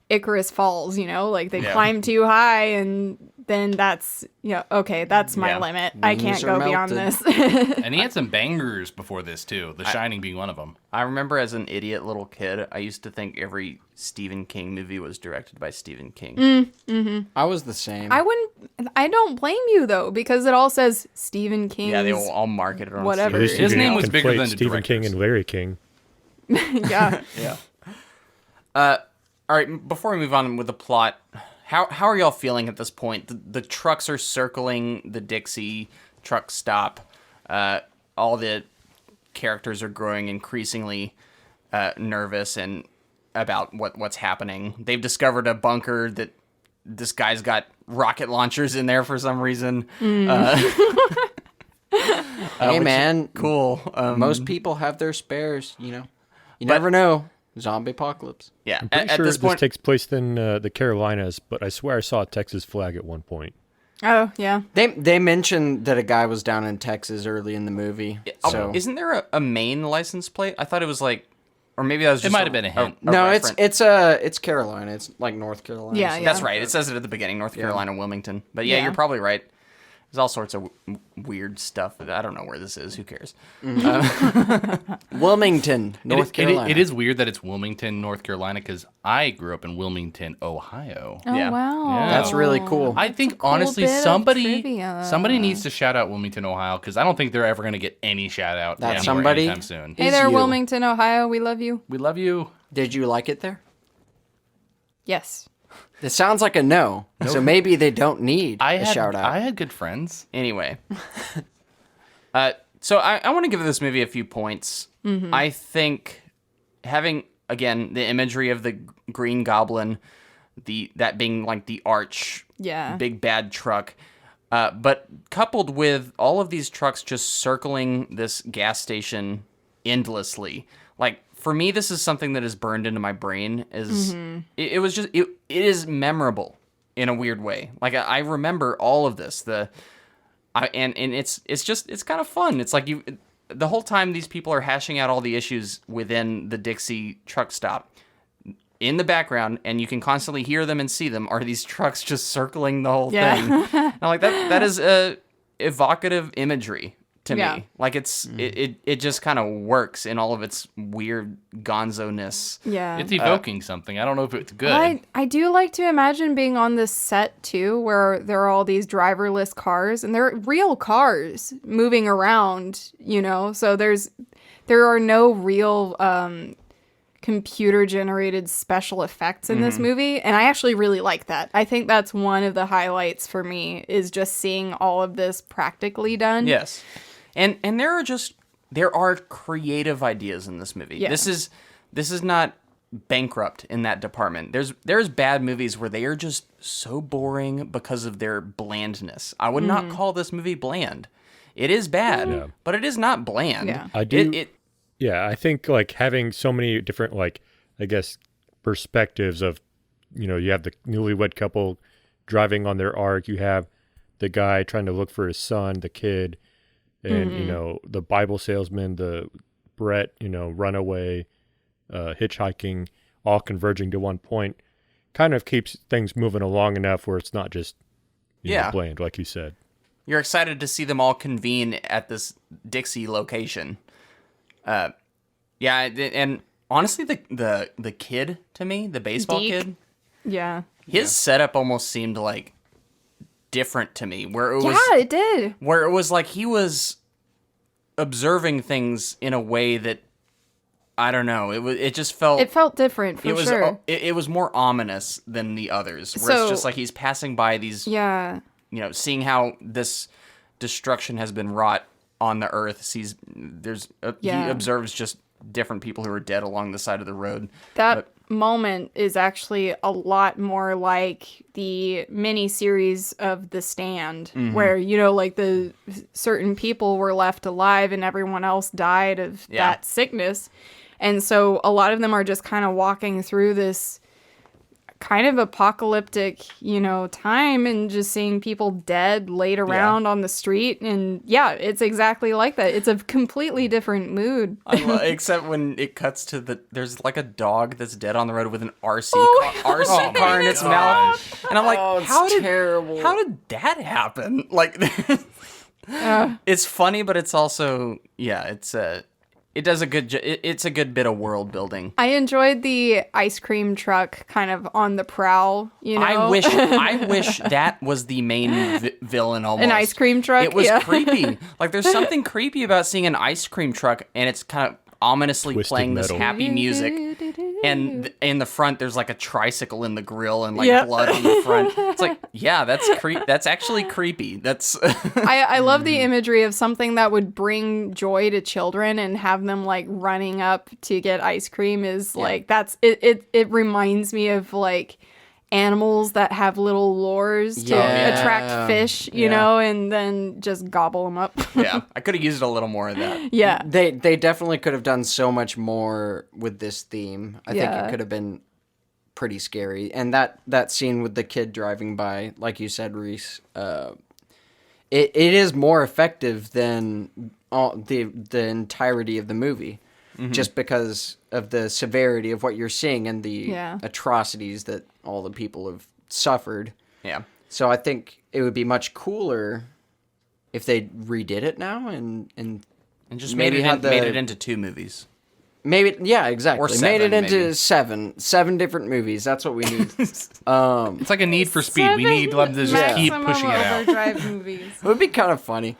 Icarus falls, you know, like they climb too high and then that's, you know, okay, that's my limit. I can't go beyond this. And he had some bangers before this, too. The Shining being one of them. I remember as an idiot little kid, I used to think every Stephen King movie was directed by Stephen King. I was the same. I don't blame you, though, because it all says Stephen King. Yeah, they will all market it on whatever. His name was bigger than the Stephen King and Larry King. Yeah. All right, before we move on with the plot, how are y'all feeling at this point? The trucks are circling the Dixie truck stop. All the characters are growing increasingly nervous and about what's happening. They've discovered a bunker that this guy's got rocket launchers in there for some reason. Hey, man. Cool. Most people have their spares, you know. You never know. Zombie apocalypse. Yeah, I'm pretty sure this takes place in the Carolinas, but I swear I saw a Texas flag at one point. Oh, yeah. They mentioned that a guy was down in Texas early in the movie. So Isn't there a Maine license plate? I thought it was like, or maybe that was just might have been a hint. no, reference. it's Carolina. It's like North Carolina. Yeah, yeah. That's right. It says it at the beginning, North Carolina, Wilmington. But yeah, you're probably right. There's all sorts of weird stuff. I don't know where this is. Who cares? Wilmington, North Carolina. It is weird that it's Wilmington, North Carolina, because I grew up in Wilmington, Ohio. Oh, Yeah. wow. Yeah. That's really cool. I think, cool honestly, bit of somebody trivia. needs to shout out Wilmington, Ohio, because I don't think they're ever going to get any shout out That anywhere somebody anytime soon. Hey is there, you. Wilmington, Ohio. We love you. We love you. Did you like it there? Yes. It sounds like a no. So maybe they don't need a shout out. I had good friends. Anyway. So I want to give this movie a few points. Mm-hmm. I think having, again, the imagery of the Green Goblin, that being like the arch, big bad truck, but coupled with all of these trucks just circling this gas station endlessly. Like, for me, this is something that is burned into my brain. It was just, it is memorable in a weird way. Like, I remember all of this. And it's kind of fun. It's like the whole time these people are hashing out all the issues within the Dixie truck stop. In the background, and you can constantly hear them and see them, are these trucks just circling the whole thing. And I'm like, that is evocative imagery to me. Like, it just kind of works in all of its weird gonzo-ness. Yeah. It's evoking something. I don't know if it's good. I do like to imagine being on this set, too, where there are all these driverless cars, and they're real cars moving around, you know? So there are no real computer-generated special effects in this movie, and I actually really like that. I think that's one of the highlights for me, is just seeing all of this practically done. Yes. And there are creative ideas in this movie. Yeah. This is not bankrupt in that department. There's bad movies where they are just so boring because of their blandness. I would not call this movie bland. It is bad, but it is not bland. Yeah. I do. Yeah, I think like having so many different, like, I guess, perspectives of, you know, you have the newlywed couple driving on their ark, you have the guy trying to look for his son, the kid, and, you know, the Bible salesman, the Brett, you know, runaway, hitchhiking, all converging to one point, kind of keeps things moving along enough where it's not just, you know, bland, like you said. You're excited to see them all convene at this Dixie location. And honestly, the kid to me, the baseball Deke. kid, his setup almost seemed like different to me. Where it was, it did. Where it was like he was observing things in a way that, I don't know. It just felt. It felt different for sure. It was more ominous than the others. Where it's just like he's passing by these. Yeah. You know, seeing how this destruction has been wrought on the earth. He observes just different people who are dead along the side of the road. That moment is actually a lot more like the mini-series of The Stand, where, you know, like the certain people were left alive and everyone else died of that sickness. And so a lot of them are just kind of walking through this kind of apocalyptic, time, and just seeing people dead laid around on the street. And yeah, it's exactly like that. It's a completely different mood. Except when it cuts to there's like a dog that's dead on the road with an RC car in its mouth. And I'm like, how did that happen? Like, it's funny, but it's also, it does a good it's a good bit of world building. I enjoyed the ice cream truck kind of on the prowl, I wish that was the main villain almost. An ice cream truck? It was creepy. Like, there's something creepy about seeing an ice cream truck, and it's kind of ominously Twisted playing metal. this happy music. And in the front, there's like a tricycle in the grill and like blood on the front. It's like, that's actually creepy. That's I love the imagery of something that would bring joy to children and have them like running up to get ice cream is like, that's it reminds me of like animals that have little lures to attract fish, you know, and then just gobble them up. Yeah, I could have used a little more of that. Yeah. They definitely could have done so much more with this theme. I think it could have been pretty scary. And that scene with the kid driving by, like you said, Reese, it is more effective than the entirety of the movie. Just because of the severity of what you're seeing and the atrocities that all the people have suffered. Yeah. So I think it would be much cooler if they redid it now and just maybe made it into 2 movies. Maybe, yeah, exactly. Or 7, made it into maybe. 7 different movies. That's what we need. It's like a Need for Speed. We need them to just keep pushing it out. Overdrive movies. It would be kind of funny.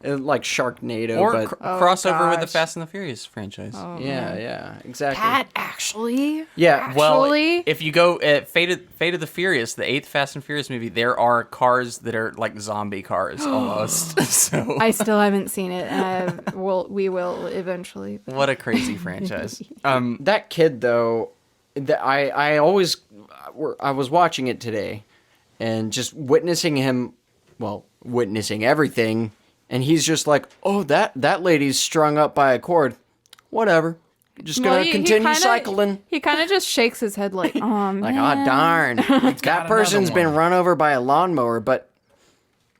Like Sharknado, Or but crossover with the gosh. Fast and the Furious franchise. Oh, yeah, exactly. Pat, actually? Yeah, Well, Actually? if you go Fate of the Furious, the 8th Fast and Furious movie, there are cars that are like zombie cars almost. So I still haven't seen it, and we will eventually. what a crazy franchise. that kid though, I was watching it today, and just witnessing everything, and he's just like, oh, that lady's strung up by a cord. Whatever. Just gonna continue cycling. He kind of just shakes his head like, oh, man. Like, oh, darn. That person's been run over by a lawnmower, but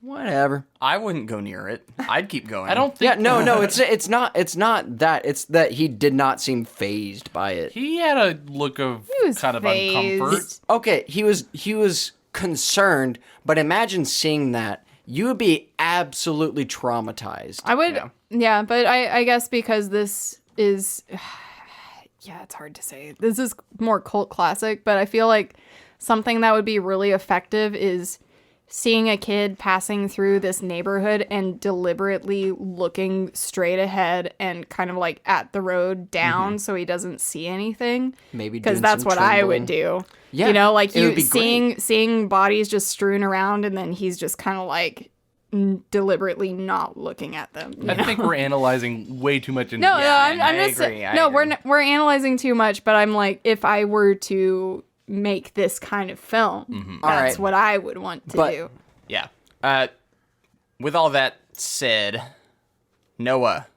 whatever. I wouldn't go near it. I'd keep going. I don't think. Yeah, no, it's not that. It's that he did not seem fazed by it. He had a look of was kind of fazed. uncomfort. Okay, he was concerned, but imagine seeing that. You would be absolutely traumatized. I would, yeah, but I guess because this is, it's hard to say. This is more cult classic, but I feel like something that would be really effective is seeing a kid passing through this neighborhood and deliberately looking straight ahead and kind of like at the road down so he doesn't see anything. Maybe because doing that's some what I trembling. would do. Yeah, you know, like it would you be seeing bodies just strewn around, and then he's just kind of like deliberately not looking at them. I think we're analyzing way too much. No, I'm I just agree, I no. agree. We're analyzing too much, but I'm like, if I were to make this kind of film, All that's right. what I would want to But- do. Yeah. With all that said, Noah,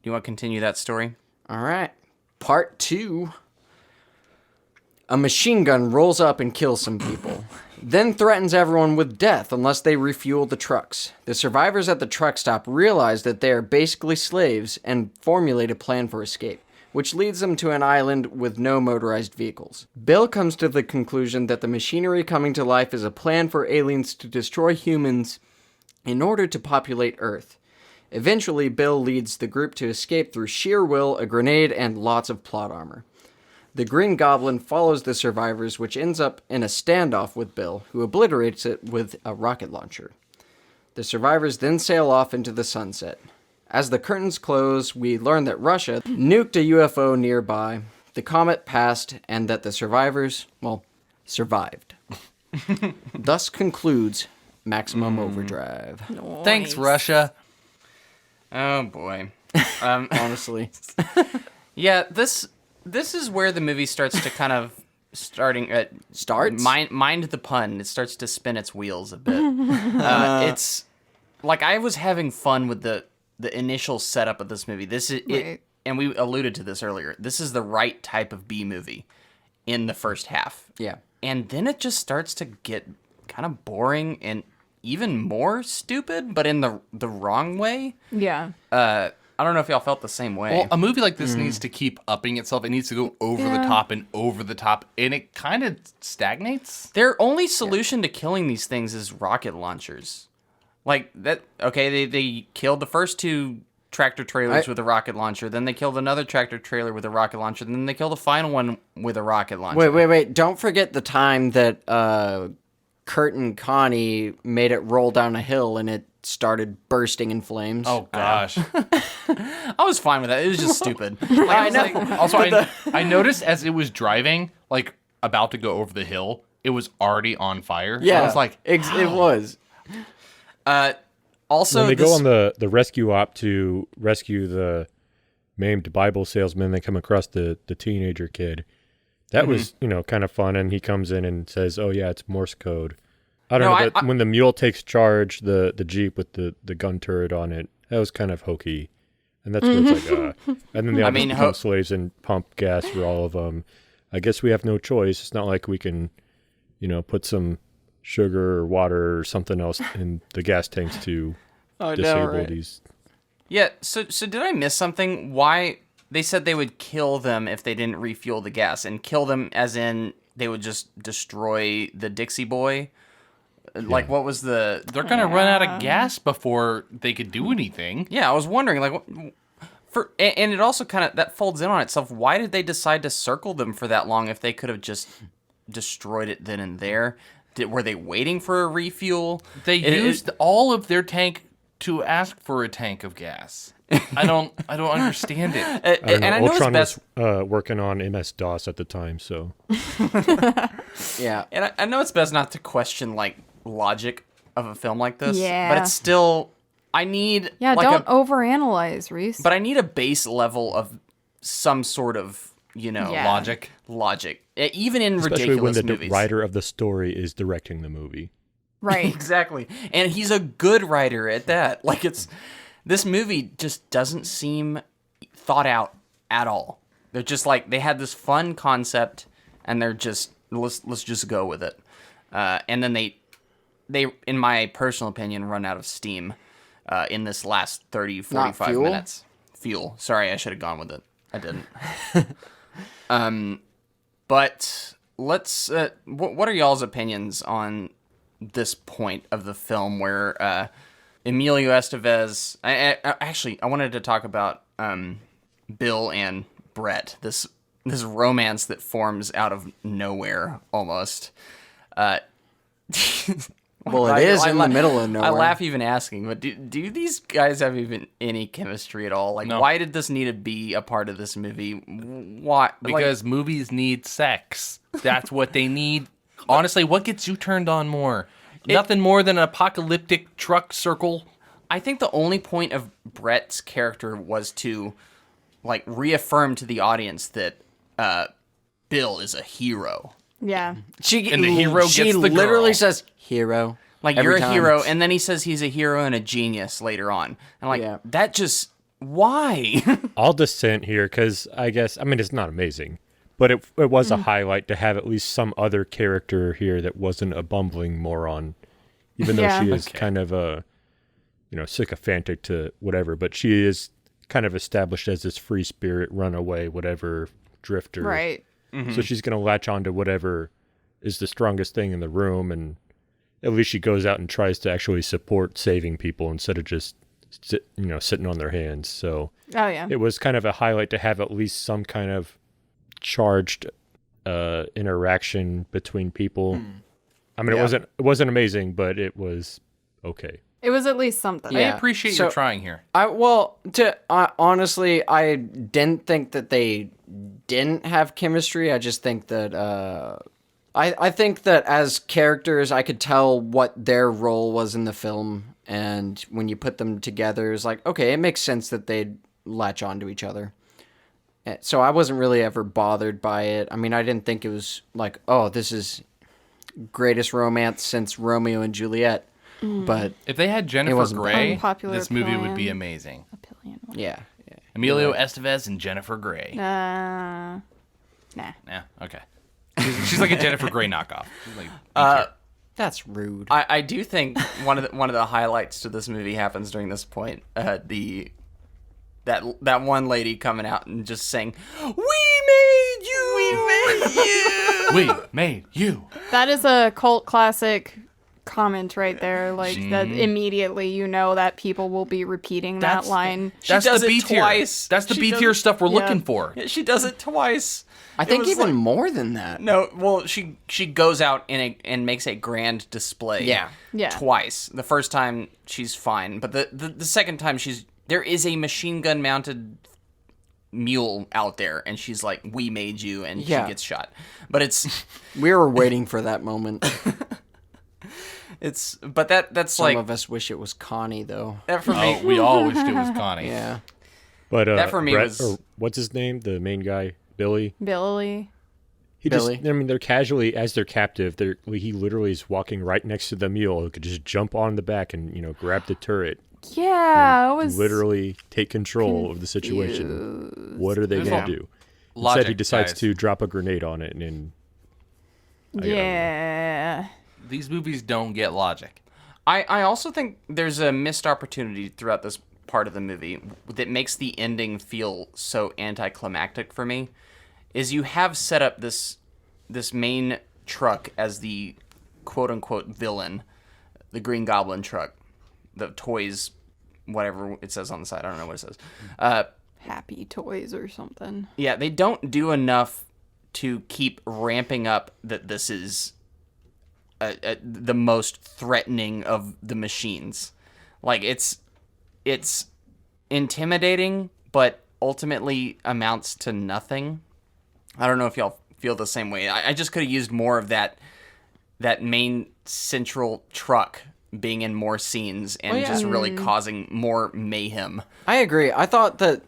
do you want to continue that story? All right. Part 2. A machine gun rolls up and kills some people, then threatens everyone with death unless they refuel the trucks. The survivors at the truck stop realize that they are basically slaves and formulate a plan for escape, which leads them to an island with no motorized vehicles. Bill comes to the conclusion that the machinery coming to life is a plan for aliens to destroy humans in order to populate Earth. Eventually, Bill leads the group to escape through sheer will, a grenade, and lots of plot armor. The Green Goblin follows the survivors, which ends up in a standoff with Bill, who obliterates it with a rocket launcher. The survivors then sail off into the sunset. As the curtains close, we learn that Russia nuked a UFO nearby, the comet passed, and that the survivors, survived. Thus concludes Maximum Overdrive. Thanks, Russia. Oh boy. Honestly. Yeah, this is where the movie starts to kind of Starts? mind the pun. It starts to spin its wheels a bit. It's like I was having fun with the initial setup of this movie. This is Right. it, and we alluded to this earlier. This is the right type of B movie in the first half. Yeah. And then it just starts to get kind of boring and even more stupid, but in the wrong way. Yeah. I don't know if y'all felt the same way. Well, a movie like this needs to keep upping itself. It needs to go over the top and over the top, and it kind of stagnates. Their only solution to killing these things is rocket launchers. Like that. Okay, they killed the first 2 tractor trailers with a rocket launcher. Then they killed another tractor trailer with a rocket launcher. Then they killed the final one with a rocket launcher. Wait. Don't forget the time that Kurt and Connie made it roll down a hill and it started bursting in flames. Oh, gosh. I was fine with that. It was just stupid. I know. Also, I noticed as it was driving, like, about to go over the hill, it was already on fire. Yeah. I was like, it was. Also, when they go on the rescue op to rescue the maimed Bible salesman, they come across the teenager kid. That was, kind of fun. And he comes in and says, "Oh yeah, it's Morse code." I don't know. But when the mule takes charge, the Jeep with the gun turret on it, that was kind of hokey. And that's where it's like, and then they all become slaves and pump gas for all of them. I guess we have no choice. It's not like we can, put some sugar or water or something else in the gas tanks to disable these. Yeah. So did I miss something? Why they said they would kill them if they didn't refuel the gas, and kill them as in they would just destroy the Dixie Boy? Like, what was the... They're going to run out of gas before they could do anything. Yeah, I was wondering, like, and it also kind of, that folds in on itself. Why did they decide to circle them for that long if they could have just destroyed it then and there? Were they waiting for a refuel? They used all of their tank to ask for a tank of gas. I don't understand it. And I know Ultron was working on MS-DOS at the time, so... Yeah. And I know it's best not to question, like, logic of a film like this. Yeah. But it's still... I need... Yeah, like don't overanalyze, Reese. But I need a base level of some sort of, logic. Even in Especially ridiculous when the movies. writer of the story is directing the movie. Right. Exactly. And he's a good writer at that. Like, this movie just doesn't seem thought out at all. They're just like, they had this fun concept, and they're just, let's just go with it. And then they, in my personal opinion, run out of steam in this last 30, 45 minutes. Fuel. Sorry, I should have gone with it. I didn't. But let's, what are y'all's opinions on this point of the film where Emilio Estevez... I wanted to talk about Bill and Brett, this romance that forms out of nowhere, almost. Well, it is in the middle of nowhere. I laugh even asking, but do these guys have even any chemistry at all? Like, No. Why did this need to be a part of this movie? Why? Because movies need sex. That's what they need. Honestly, what gets you turned on more? Nothing more than an apocalyptic truck circle. I think the only point of Brett's character was to, like, reaffirm to the audience that Bill is a hero. Yeah. And the hero gets the girl. literally says, hero. Like, every you're a time. hero, and then he says he's a hero and a genius later on. And, like, that just... Why? I'll dissent here because it's not amazing, but it was a highlight to have at least some other character here that wasn't a bumbling moron, even though she is kind of a, sycophantic to whatever, but she is kind of established as this free spirit, runaway, whatever, drifter. Right. Mm-hmm. So she's going to latch on to whatever is the strongest thing in the room, and at least she goes out and tries to actually support saving people instead of just sitting on their hands. So it was kind of a highlight to have at least some kind of charged interaction between people. I mean, it wasn't amazing, but it was okay. It was at least something. I appreciate you trying here. Honestly, I didn't think that they didn't have chemistry. I just think that I think that as characters, I could tell what their role was in the film, and when you put them together, it's like, okay, it makes sense that they'd latch onto each other. So I wasn't really ever bothered by it. I mean, I didn't think it was like, oh, this is greatest romance since Romeo and Juliet. But if they had Jennifer Grey, Unpopular this movie would be opinion. amazing. yeah. Emilio Estevez and Jennifer Grey. Nah. Yeah, okay. She's like a Jennifer Grey knockoff. She's like, That's rude. I do think one of the highlights to this movie happens during this point. That one lady coming out and just saying, "We made you, we made you, we made you." That is a cult classic comment right there. Like that immediately you know that people will be repeating that line. That's does the it B tier. twice. That's the She B does tier it- stuff we're yeah. looking for. Yeah, she does it twice. I think even more than that. No, well, she goes out and makes a grand display. Yeah. Yeah. Twice. The first time she's fine, but the second time there is a machine gun mounted mule out there, and she's like, "We made you," and Yeah. she gets shot. But it's We were waiting for that moment. that's Some like of us wish it was Connie, though. that for me. Oh, we all wished it was Connie. Yeah. But That for me Brett, was- or what's his name? The main guy, Billy. Billy. He Billy. just, I mean, they're casually, as they're captive, he literally is walking right next to the mule who could just jump on the back and, grab the turret. Yeah, it was Literally take control of the situation. What are they There's going a to do? logic, Instead, he decides guys. to drop a grenade on it, and then Yeah. These movies don't get logic. I also think there's a missed opportunity throughout this part of the movie that makes the ending feel so anticlimactic for me. Is you have set up this main truck as the quote unquote villain, the Green Goblin truck, the toys, whatever it says on the side. I don't know what it says. Happy Toys or something. Yeah, they don't do enough to keep ramping up that this is the most threatening of the machines. Like it's intimidating, but ultimately amounts to nothing. I don't know if y'all feel the same way. I just could have used more of that main central truck being in more scenes and just really causing more mayhem. I agree. I thought that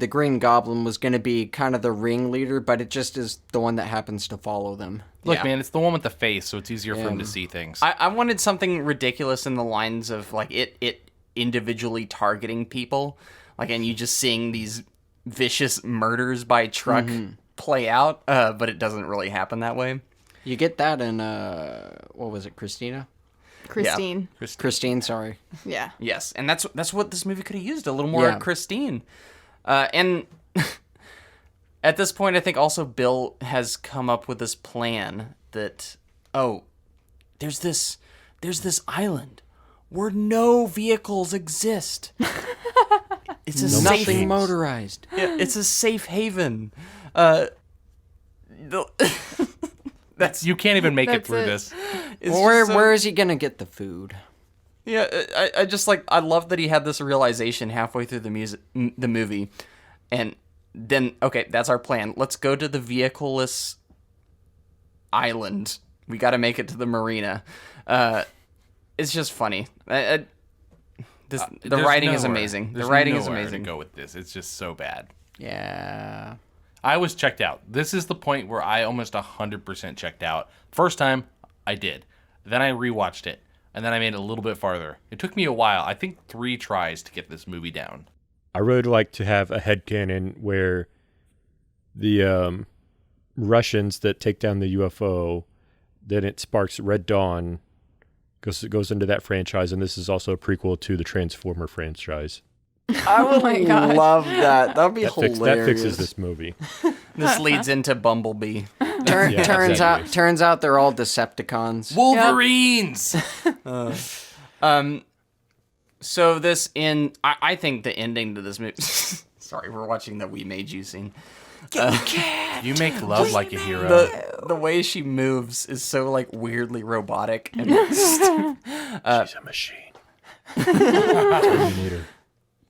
the Green Goblin was going to be kind of the ringleader, but it just is the one that happens to follow them. Look, Yeah. man, it's the one with the face, so it's easier for him to see things. I wanted something ridiculous in the lines of like it individually targeting people, like, and you just seeing these vicious murders by truck play out, but it doesn't really happen that way. You get that in, what was it, Christina? Christine. Christine, sorry. Yeah. Yes, and that's what this movie could have used, a little more Yeah. Christine. And at this point, I think also Bill has come up with this plan that, there's this island where no vehicles exist. It's a safe Nothing motorized. Yeah, it's a safe haven. You can't even make it That's through it. this. It's Well, just so- where is he going to get the food? Yeah, I just like, I love that he had this realization halfway through the movie, and then, okay, that's our plan. Let's go to the vehicleless island. We got to make it to the marina. It's just funny. The There's writing is nowhere- amazing. The there's writing is nowhere amazing. To go with this, it's just so bad. Yeah. I was checked out. This is the point where I almost 100% checked out. First time, I did. Then I rewatched it, and then I made it a little bit farther. It took me a while. I think 3 tries to get this movie down. I really would like to have a headcanon where the Russians that take down the UFO, then it sparks Red Dawn, goes into that franchise, and this is also a prequel to the Transformer franchise. I would my God. love that. That would be That hilarious. fixes this movie. This leads into Bumblebee. Yeah, exactly. Turns out they're all Decepticons. Wolverines! So I think the ending to this movie. Sorry, we're watching the "We Made You" scene. You make love like a hero. The way she moves is so like weirdly robotic, and She's a machine. Terminator.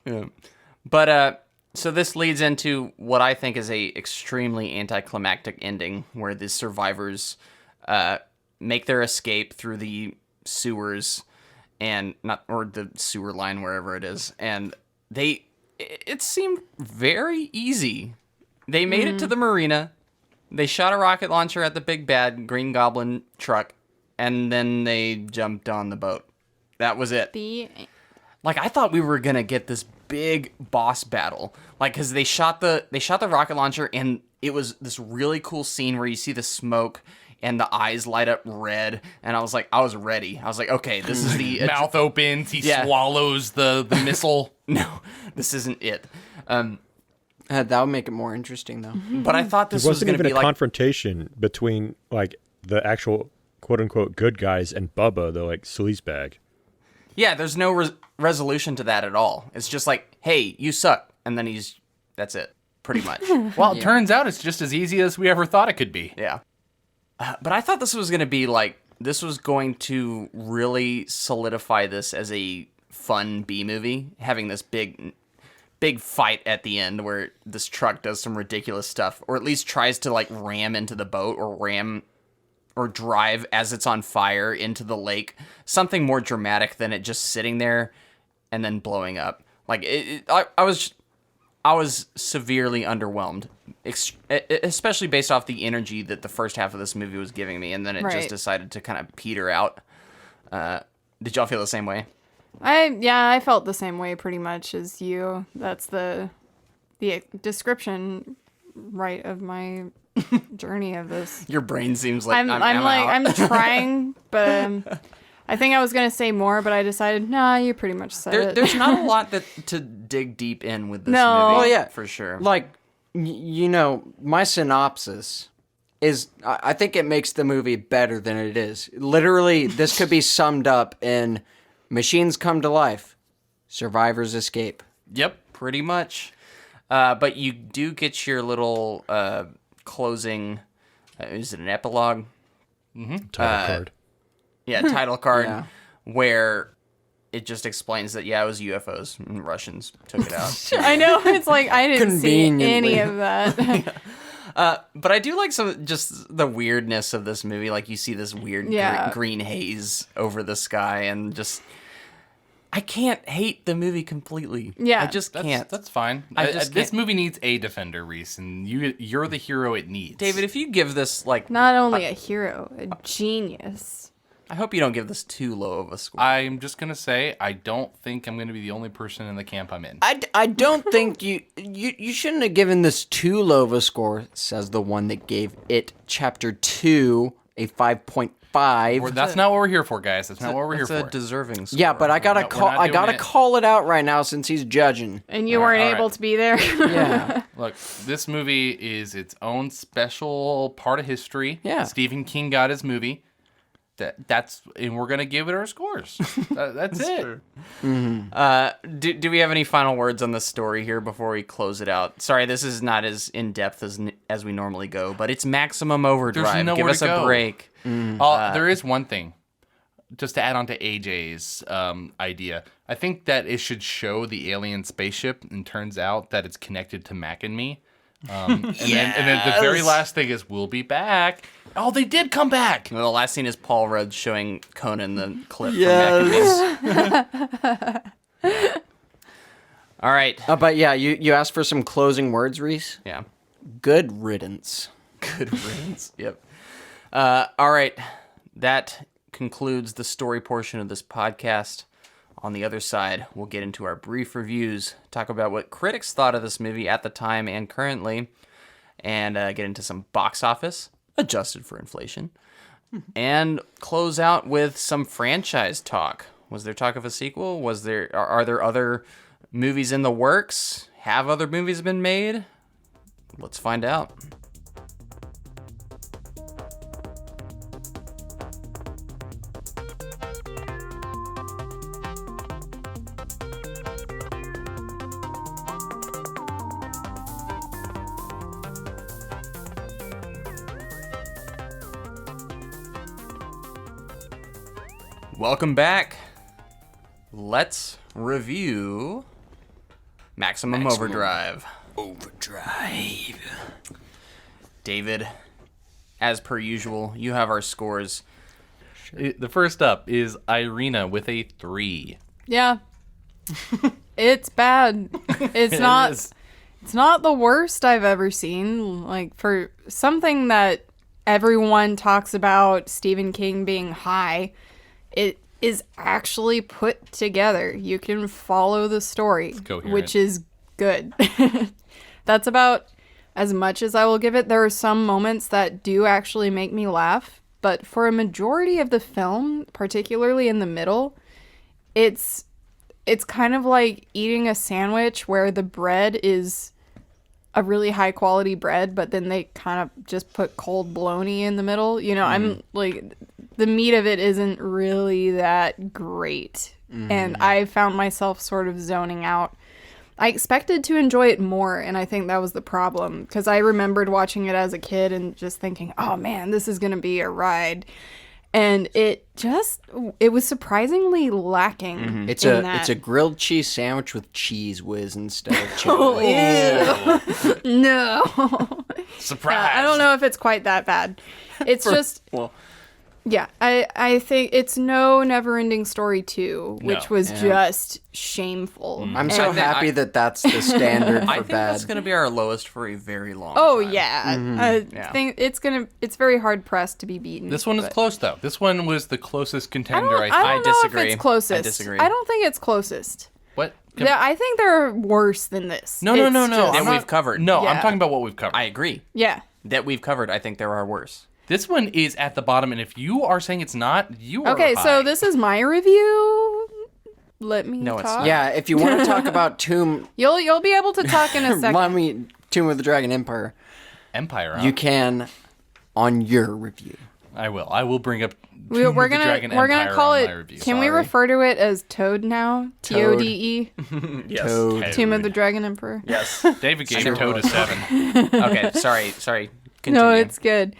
yeah. But so this leads into what I think is a extremely anticlimactic ending, where the survivors make their escape through the sewers or the sewer line, wherever it is, and it seemed very easy. They made it to the marina. They shot a rocket launcher at the big bad Green Goblin truck, and then they jumped on the boat. That was it. Like, I thought we were gonna get this big boss battle, like, because they shot the rocket launcher and it was this really cool scene where you see the smoke and the eyes light up red, and I was ready. I was like, okay, this is the Mouth opens, he swallows the missile. No, this isn't it. That would make it more interesting, though. But I thought this was going to be a confrontation between like the actual quote unquote good guys and Bubba, the like sleazebag. Yeah, there's no resolution to that at all. It's just like, hey, you suck. And then that's it, pretty much. Well, it turns out it's just as easy as we ever thought it could be. Yeah. But I thought this was going to be like, this was going to really solidify this as a fun B-movie, having this big fight at the end where this truck does some ridiculous stuff, or at least tries to like ram into the boat or drive as it's on fire into the lake. Something more dramatic than it just sitting there and then blowing up. Like I was severely underwhelmed, especially based off the energy that the first half of this movie was giving me, and then it just decided to kind of peter out. Did y'all feel the same way? I felt the same way pretty much as you. That's the description, right, of my journey of this. Your brain seems like I'm trying, but I think I was gonna say more, but I decided, nah, you pretty much said it. There's not a lot to dig deep in with this movie. Well, yeah, for sure. Like, my synopsis is, I think it makes the movie better than it is. Literally, this could be summed up in machines come to life, survivors escape. Yep, pretty much. But you do get your little closing. Is it an epilogue? Mm-hmm. Title card. Yeah, title card, where it just explains that, it was UFOs and Russians took it out. I know, it's like, I didn't see any of that. But I do like just the weirdness of this movie. Like, you see this weird green haze over the sky, and just, I can't hate the movie completely. Yeah. I just can't. That's fine. This movie needs a defender, Reese, and you're the hero it needs. David, if you give this, like... Not only a hero, a genius. I hope you don't give this too low of a score. I'm just going to say, I don't think I'm going to be the only person in the camp I'm in. I don't think you shouldn't have given this too low of a score, says the one that gave it Chapter 2 a 5.5. That's not what we're here for, guys. That's not what we're here for. That's a deserving score. Yeah, but I gotta call it out right now since he's judging. And you weren't able to be there. Yeah. Look, this movie is its own special part of history. Yeah. Stephen King got his movie. And we're gonna give it our scores. That's it. Mm-hmm. Do we have any final words on the story here before we close it out? Sorry, this is not as in depth as we normally go, but it's Maximum Overdrive. There's nowhere Give us to a go. break. There is one thing, just to add on to AJ's idea. I think that it should show the alien spaceship, and turns out that it's connected to Mac and Me. And then the very last thing is, we'll be back. Oh, they did come back. Well, the last scene is Paul Rudd showing Conan the clip from Mac and Me. All right. But yeah, you asked for some closing words, Reese? Yeah. Good riddance. Good riddance. Yep. All right. That concludes the story portion of this podcast. On the other side, we'll get into our brief reviews, talk about what critics thought of this movie at the time and currently, and get into some box office, adjusted for inflation, and close out with some franchise talk. Was there talk of a sequel? Are there other movies in the works? Have other movies been made? Let's find out. Welcome back. Let's review Maximum Overdrive. David, as per usual, you have our scores. The first up is Irina with a 3. Yeah. It's bad. It's not it's not the worst I've ever seen. Like, for something that everyone talks about Stephen King being high, it is actually put together. You can follow the story, which is good. That's about as much as I will give it, there are some moments that do actually make me laugh. But for a majority of the film, particularly in the middle, it's kind of like eating a sandwich where the bread is a really high quality bread, but then they kind of just put cold bologna in the middle. You know, I'm like, the meat of it isn't really that great. And I found myself sort of zoning out. I expected to enjoy it more, and I think that was the problem, because I remembered watching it as a kid and just thinking, oh man, this is going to be a ride. And it was surprisingly lacking. It's a grilled cheese sandwich with cheese whiz instead of chicken. Oh, ew. No. Surprise. I don't know if it's quite that bad. It's yeah, I think it's no Neverending Story 2, which was just shameful. I'm so happy that that's the standard for I think bad. that's going to be our lowest for a very long time. Yeah. I think it's very hard pressed to be beaten. This one is close, though. This one was the closest contender, I think. I don't know disagree. if it's closest. I disagree. I don't think it's closest. What? Yeah, I think they're worse than this. No. That we've covered. No, Yeah. I'm talking about what we've covered. I agree. Yeah. That we've covered, I think there are worse. This one is at the bottom, and if you are saying it's not, you are Okay, high. so this is my review. Let me No, it's talk. not. Yeah, if you want to talk about Tomb, You'll be able to talk in a second. Tomb of the Dragon Empire, Empire. you can on your review. I will. I will bring up. We're Tomb of the gonna Dragon we're gonna Empire call on it. my review. Can we refer to it as Toad now? Toad. TODE. Yes. Toad. Tomb of the Dragon Emperor. Yes. David gave never Toad a will. 7. Okay, sorry. Continue. No, it's good.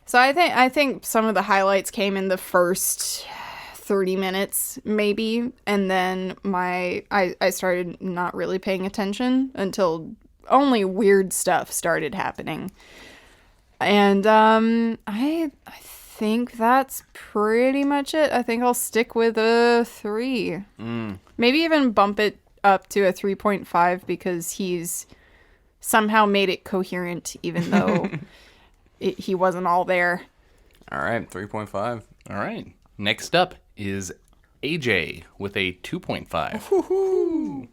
So I think some of the highlights came in the first 30 minutes maybe, and then I started not really paying attention until only weird stuff started happening. And I think that's pretty much it. I think I'll stick with a 3. Maybe even bump it up to a 3.5 because he's somehow made it coherent even though he wasn't all there. All right, 3.5. All right. Next up is AJ with a 2.5.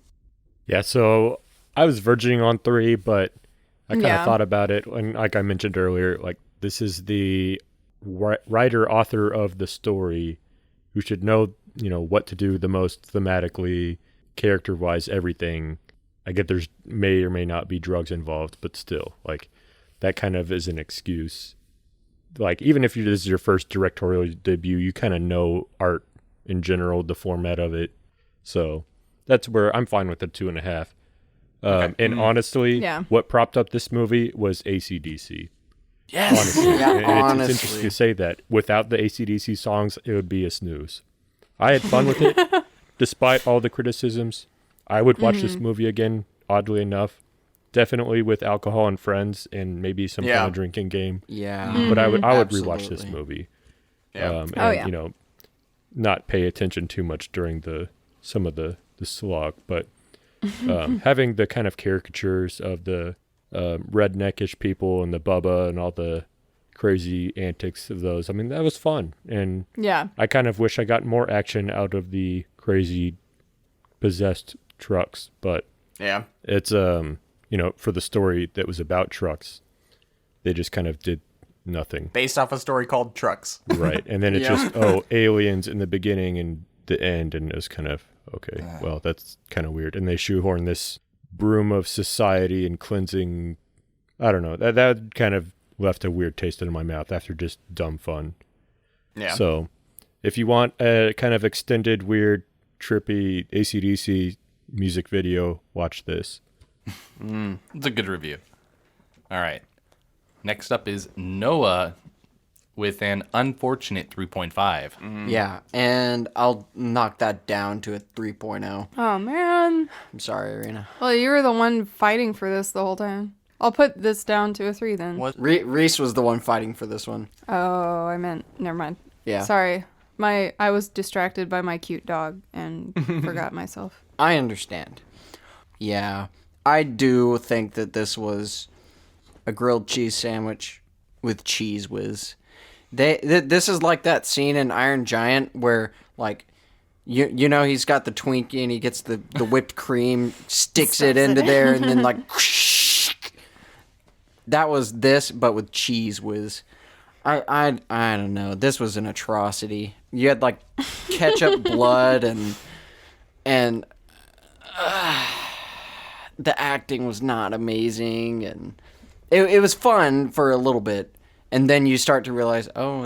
Yeah, so I was verging on 3, but I kind of Yeah. thought about it, and like I mentioned earlier, like this is the writer, author of the story who should know, what to do the most thematically, character-wise, everything. I get there's may or may not be drugs involved, but still, like, that kind of is an excuse. Like, even if this is your first directorial debut, you kind of know art in general, the format of it. So that's where I'm fine with the 2.5. And honestly, what propped up this movie was AC/DC. Yes. Honestly. And honestly. it's interesting to say that. Without the AC/DC songs, it would be a snooze. I had fun with it, despite all the criticisms. I would watch this movie again, oddly enough. Definitely with alcohol and friends and maybe some kind of drinking game. Yeah. But I would rewatch Absolutely. this movie. Yeah. And, not pay attention too much during some of the slog. But having the kind of caricatures of the redneckish people and the Bubba and all the crazy antics of those, I mean, that was fun. And Yeah. I kind of wish I got more action out of the crazy possessed trucks. But Yeah. it's for the story that was about trucks, they just kind of did nothing. Based off a story called Trucks. Right. And then it's just, aliens in the beginning and the end. And it was kind of, okay, well, that's kind of weird. And they shoehorn this broom of society and cleansing. I don't know. That kind of left a weird taste in my mouth after just dumb fun. Yeah. So if you want a kind of extended, weird, trippy AC/DC music video, watch this. It's a good review. All right. Next up is Noah with an unfortunate 3.5. Yeah, and I'll knock that down to a 3.0. Oh man. I'm sorry, Irina. Well, you were the one fighting for this the whole time. I'll put this down to a 3 then. What? Reese was the one fighting for this one. Oh, I meant never mind. Yeah. Sorry. I was distracted by my cute dog and forgot myself. I understand. Yeah, I do think that this was a grilled cheese sandwich with cheese whiz. This is like that scene in Iron Giant where, like, he's got the Twinkie and he gets the whipped cream, sticks it into there, and then, like, that was this, but with cheese whiz. I don't know. This was an atrocity. You had like ketchup, blood, and the acting was not amazing, and it was fun for a little bit, and then you start to realize, oh,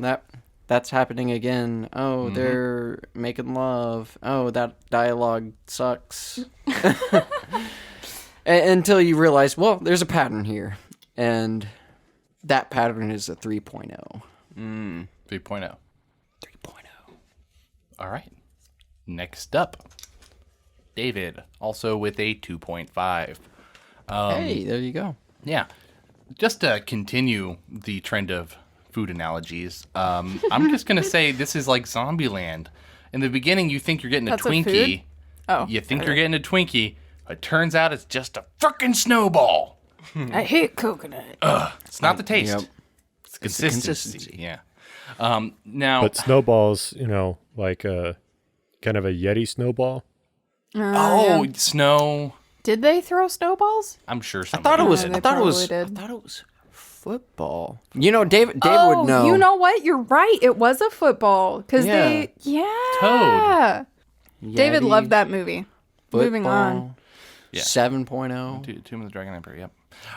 that's happening again. Oh, they're making love. Oh, that dialogue sucks. Until you realize, well, there's a pattern here, and that pattern is a 3.0. 3.0. 3.0. All right. Next up, David, also with a 2.5. Hey, there you go. Yeah. Just to continue the trend of food analogies, I'm just going to say this is like Zombieland. In the beginning, you think you're getting That's a a Twinkie. food? Oh. You think you're getting a Twinkie, but it turns out it's just a frickin' snowball. I hate coconut. It's not the taste. Yep. It's consistency. Yeah. Now, But snowballs, like kind of a Yeti snowball. snow. Did they throw snowballs? I'm sure I somebody thought it was. they I thought it was. probably I did. thought it was football. David Oh, would know. you know what? You're right. It was a football. Because Yeah. Toad. David Yeti, loved that movie. Moving on. football, Yeah. 7.0. Tomb of the Dragon Emperor, yep.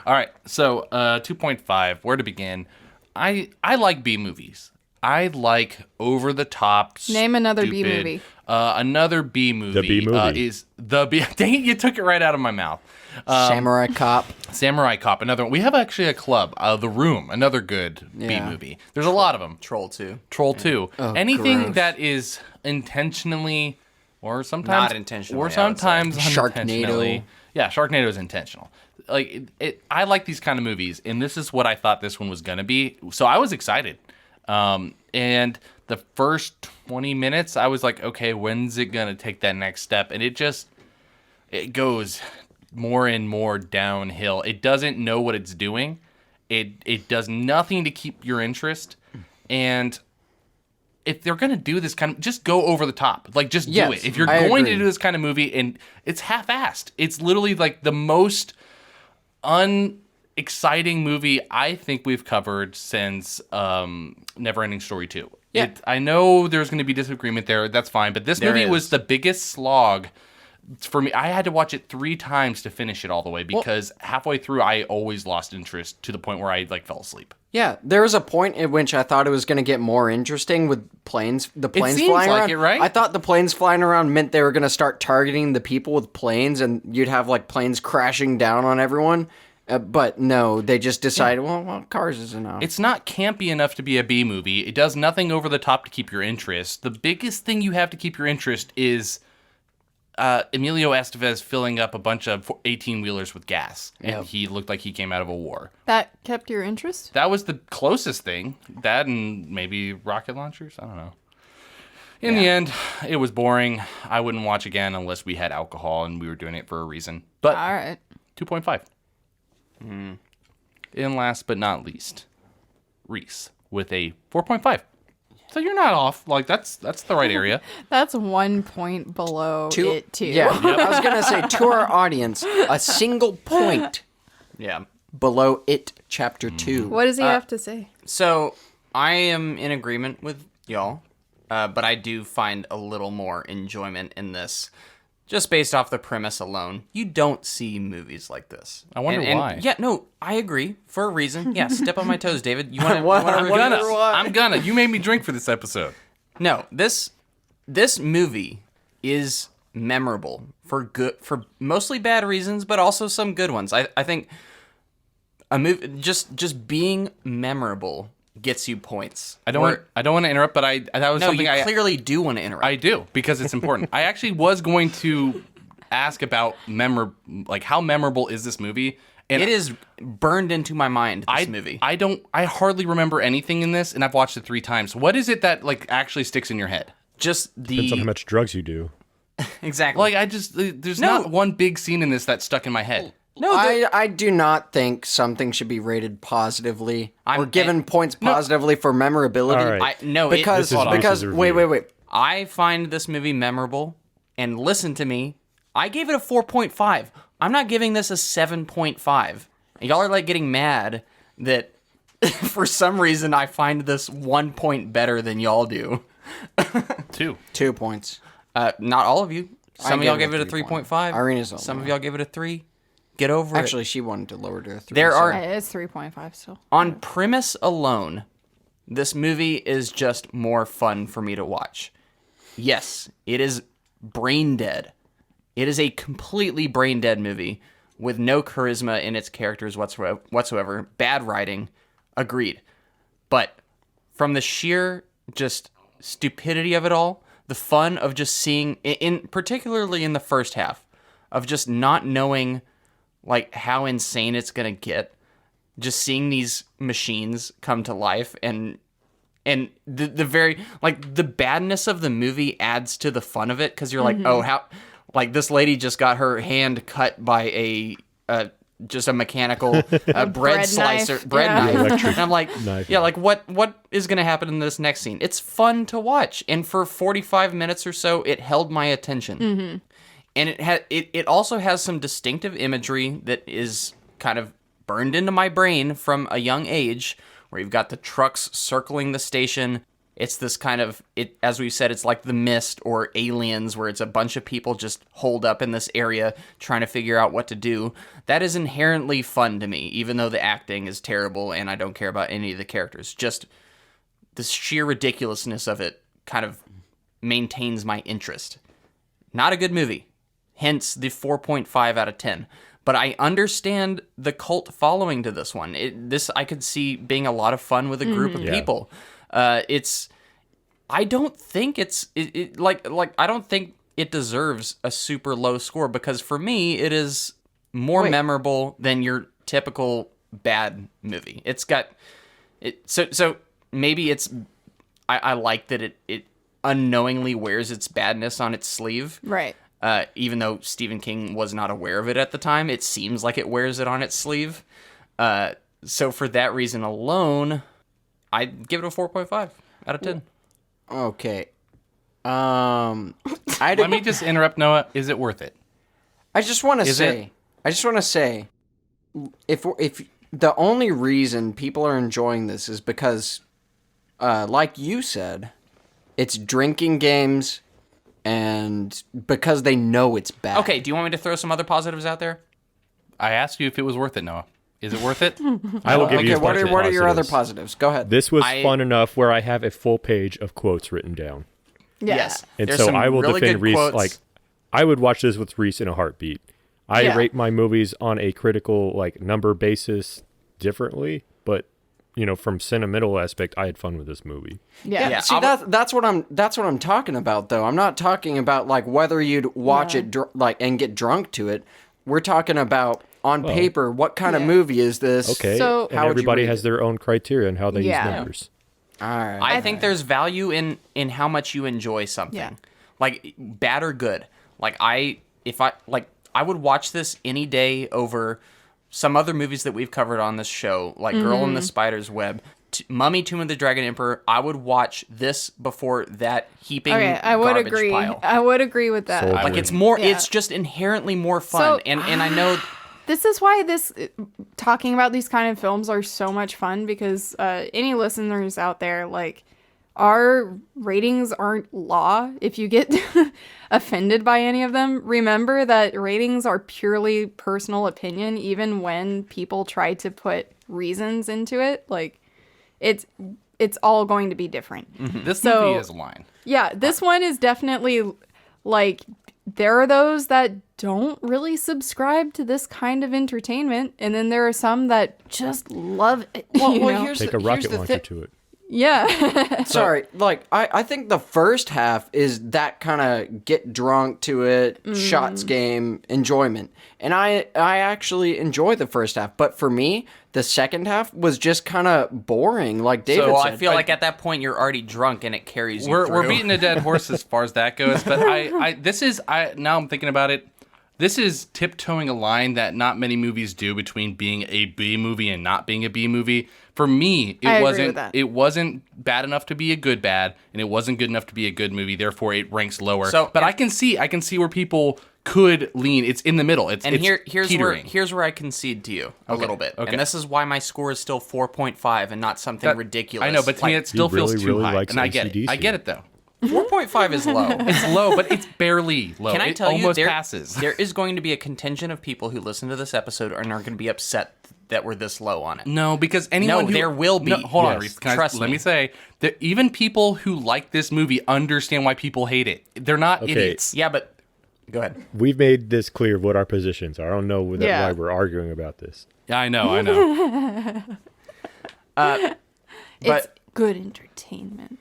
All right, so 2.5, where to begin? I like B movies. I like over-the-top, Name another B stupid- movie. Another B movie. The B movie. Is the B... Dang it, you took it right out of my mouth. Samurai Cop. Samurai Cop, another one. We have actually a club, The Room, another good B Yeah. movie. There's a lot of them. Troll 2. Troll 2. Oh, Anything gross. that is intentionally or sometimes Not intentionally, or I would sometimes say. unintentionally. Sharknado. Yeah, Sharknado is intentional. Like I like these kind of movies, and this is what I thought this one was gonna be. So I was excited. And the first 20 minutes, I was like, okay, when's it gonna take that next step? And it goes more and more downhill. It doesn't know what it's doing. It does nothing to keep your interest. And if they're gonna do this kind of, just go over the top. Like, just do Yes, it. If you're I going to agree. do this kind of movie, and it's half-assed. It's literally like the most unexciting movie I think we've covered since Neverending Story 2. Yeah. I know there's going to be disagreement there. That's fine. But this There movie is. was the biggest slog for me. I had to watch it 3 times to finish it all the way because halfway through I always lost interest to the point where I fell asleep. Yeah, there was a point at which I thought it was going to get more interesting with planes. The planes seems flying like around. it, right? I thought the planes flying around meant they were going to start targeting the people with planes, and you'd have like planes crashing down on everyone. But no, they just decided, well, cars is enough. It's not campy enough to be a B movie. It does nothing over the top to keep your interest. The biggest thing you have to keep your interest is Emilio Estevez filling up a bunch of 18-wheelers with gas. And Yep. he looked like he came out of a war. That kept your interest? That was the closest thing. That and maybe rocket launchers? I don't know. In the end, it was boring. I wouldn't watch again unless we had alcohol and we were doing it for a reason. But All right. 2.5. And last but not least, Reese with a 4.5. So you're not off. Like, that's the right area. That's 1 point below it, too. Yeah, I was going to say, to our audience, a single point Yeah. below It Chapter 2. What does he have to say? So I am in agreement with y'all, but I do find a little more enjoyment in this. Just based off the premise alone, you don't see movies like this. I wonder why. Yeah, no, I agree for a reason. Yeah, step on my toes, David. You want to? I'm gonna. You made me drink for this episode. No, this movie is memorable for mostly bad reasons, but also some good ones. I think a movie just being memorable gets you points. I don't want to interrupt, but that was No, something you I clearly do want to interrupt. I do because it's important. I actually was going to ask about how memorable is this movie? And it is burned into my mind. This movie. I hardly remember anything in this, and I've watched it 3 times. What is it that actually sticks in your head? Just Depends on how much drugs you do. exactly. There's not one big scene in this that stuck in my head. No, I do not think something should be rated positively or given points positively for memorability. All right. Because This is Reese's review. wait. I find this movie memorable, and listen to me. I gave it a 4.5. I'm not giving this a 7.5. Y'all are like getting mad that for some reason I find this 1 point better than y'all do. 2. 2 points. Not all of you. Some of y'all gave it a 3.5. 3.5. Irina's Some of y'all gave it a 3. Get over it. Actually, she wanted to lower to a 3. There are It's 3.5 still. on premise alone, this movie is just more fun for me to watch. Yes, it is brain dead. It is a completely brain dead movie with no charisma in its characters whatsoever. Bad writing, agreed. But from the sheer just stupidity of it all, the fun of just seeing, particularly in the first half, of just not knowing like how insane it's gonna get, just seeing these machines come to life, and the very like the badness of the movie adds to the fun of it, because you're like, oh, how like this lady just got her hand cut by a just a mechanical bread slicer, knife. bread Yeah. knife. And I'm like, Knife. yeah, like what is going to happen in this next scene? It's fun to watch, and for 45 minutes or so, it held my attention. And it also has some distinctive imagery that is kind of burned into my brain from a young age, where you've got the trucks circling the station. It's this kind of, as we said, it's like The Mist or Aliens, where it's a bunch of people just holed up in this area trying to figure out what to do. That is inherently fun to me, even though the acting is terrible and I don't care about any of the characters. Just the sheer ridiculousness of it kind of maintains my interest. Not a good movie, hence the 4.5 out of 10. But I understand the cult following to this one. This I could see being a lot of fun with a group of people. I don't think I don't think it deserves a super low score, because for me it is more memorable than your typical bad movie. It's got it, so maybe it's I like that it unknowingly wears its badness on its sleeve. Right. Even though Stephen King was not aware of it at the time, it seems like it wears it on its sleeve. So for that reason alone, I'd give it a 4.5 out of 10. Okay. Let me just interrupt, Noah. Is it worth it? I just want to say, if the only reason people are enjoying this is because, like you said, it's drinking games, and because they know it's bad. Okay, do you want me to throw some other positives out there? I asked you if it was worth it, Noah. Is it worth it? I will give you a Okay, what bunch of are your other positives. positives? Go ahead. This was fun enough where I have a full page of quotes written down. Yeah. Yes. And There's so some I will really defend good Reese. quotes. Like, I would watch this with Reese in a heartbeat. I rate my movies on a critical number basis differently, but from sentimental aspect, I had fun with this movie. Yeah. See, that's what I'm talking about, though. I'm not talking about whether you'd watch it and get drunk to it. We're talking about on paper, what kind of movie is this? Okay, So- and How would you everybody rate has it? their own criteria on how they use numbers. All right. I think there's value in how much you enjoy something. Yeah. Like bad or good. I would watch this any day over some other movies that we've covered on this show, like Girl in the Spider's Web, Mummy, Tomb of the Dragon Emperor. I would watch this before that heaping I would garbage agree. pile. I would agree with that. Sold. Like it's more, Yeah. it's just inherently more fun. So- and I know This is why talking about these kind of films are so much fun, because any listeners out there, our ratings aren't law. If you get offended by any of them, remember that ratings are purely personal opinion, even when people try to put reasons into it. It's all going to be different. This So- movie is a line. Yeah, this one is definitely there are those that don't really subscribe to this kind of entertainment, and then there are some that just love it. you know? Take a rocket launcher to it. Yeah. Sorry, I think the first half is that kind of get drunk to it, shots game enjoyment. And I actually enjoy the first half, but for me, the second half was just kind of boring, like David so said. I feel like at that point you're already drunk and it carries you We're through. beating a dead horse as far as that goes, but now I'm thinking about it. This is tiptoeing a line that not many movies do between being a B movie and not being a B movie. For me, I agree with that. it wasn't bad enough to be a good bad, and it wasn't good enough to be a good movie. Therefore, it ranks lower. So- but I can see where people could lean. It's in the middle. It's here's teetering. where I concede to you a little bit. Okay. And this is why my score is still 4.5 and not something ridiculous. I know, but to me it still feels too high. And I get it. I get it though. 4.5 is low. It's low, but it's barely low. Can I tell almost you, passes. there is going to be a contingent of people who listen to this episode and are going to be upset that we're this low on it. No, because anyone there will be. No, hold on, Yes. Reese. Trust Let me. me say that even people who like this movie understand why people hate it. They're not idiots. Yeah, but go ahead. We've made this clear what our positions are. I don't know Yeah. why we're arguing about this. Yeah, I know. But It's good entertainment.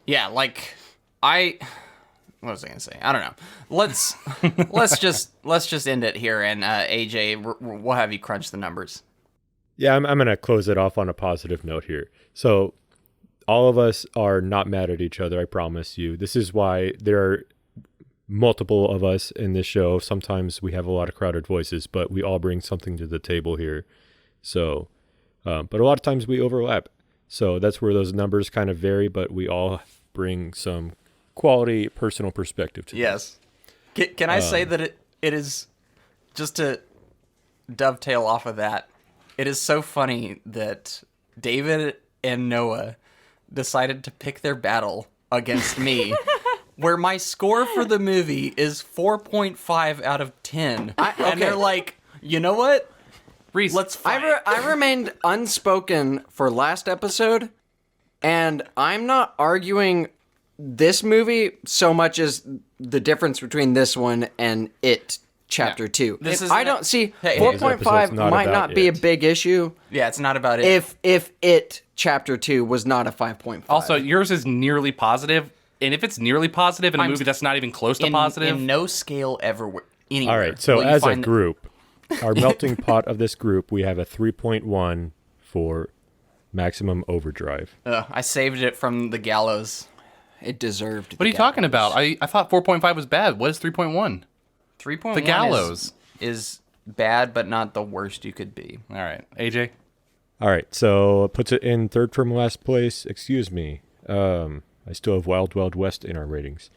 yeah, like what was I gonna say? I don't know. Let's just end it here, and AJ, we'll have you crunch the numbers. Yeah, I'm going to close it off on a positive note here. So all of us are not mad at each other, I promise you. This is why there are multiple of us in this show. Sometimes we have a lot of crowded voices, but we all bring something to the table here. So, but a lot of times we overlap. So that's where those numbers kind of vary, but we all bring some quality personal perspective to Yes. Can I say that it is, just to dovetail off of that, it is so funny that David and Noah decided to pick their battle against me, where my score for the movie is 4.5 out of 10. And they're like, you know what? Reese, Let's fight. I remained unspoken for last episode, and I'm not arguing this movie so much as the difference between this one and It Chapter 2. This is I don't see Hey, 4.5 not might about not be a it. big issue Yeah, it's not about it. if It Chapter 2 was not a 5.5. also, yours is nearly positive, and if it's nearly positive in a movie that's not even close to positive, in no scale anywhere. All right, so will you as a find- group, our melting pot of this group, we have a 3.1 for Maximum Overdrive. I saved it from the gallows. It deserved. what are you talking about? I thought 4.5 was bad. What is 3.1? 3.1 The gallows. is bad, but not the worst you could be. All right, AJ. All right, so it puts it in third from last place. Excuse me. I still have Wild Wild West in our ratings.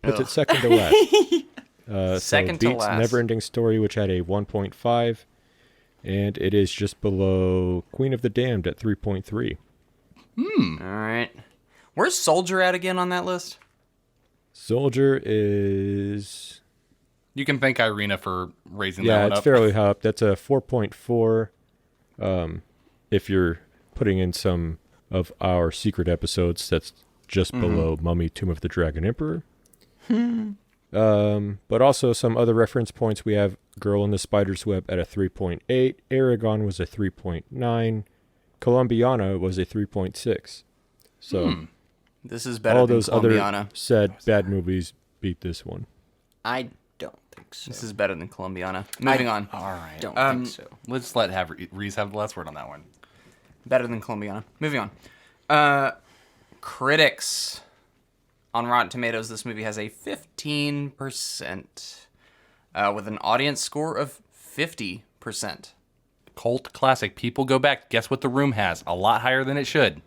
Puts it second to last. Second so to beats last. Neverending Story, which had a 1.5, and it is just below Queen of the Damned at 3.3. All right. Where's Soldier at again on that list? Soldier is... You can thank Irina for raising that Yeah, one it's up. fairly high up. That's a 4.4. If you're putting in some of our secret episodes, that's just below Mummy, Tomb of the Dragon Emperor. But also some other reference points. We have Girl in the Spider's Web at a 3.8. Aragon was a 3.9. Columbiana was a 3.6. So This is better all than those Columbiana. other said bad movies beat this one. I don't think so. This is better than Columbiana. Moving on. All right. Don't think so. Let's Reese have the last word on that one. Better than Columbiana. Moving on. Critics. On Rotten Tomatoes, this movie has a 15%, with an audience score of 50%. Cult classic. People go back. Guess what The Room has? A lot higher than it should.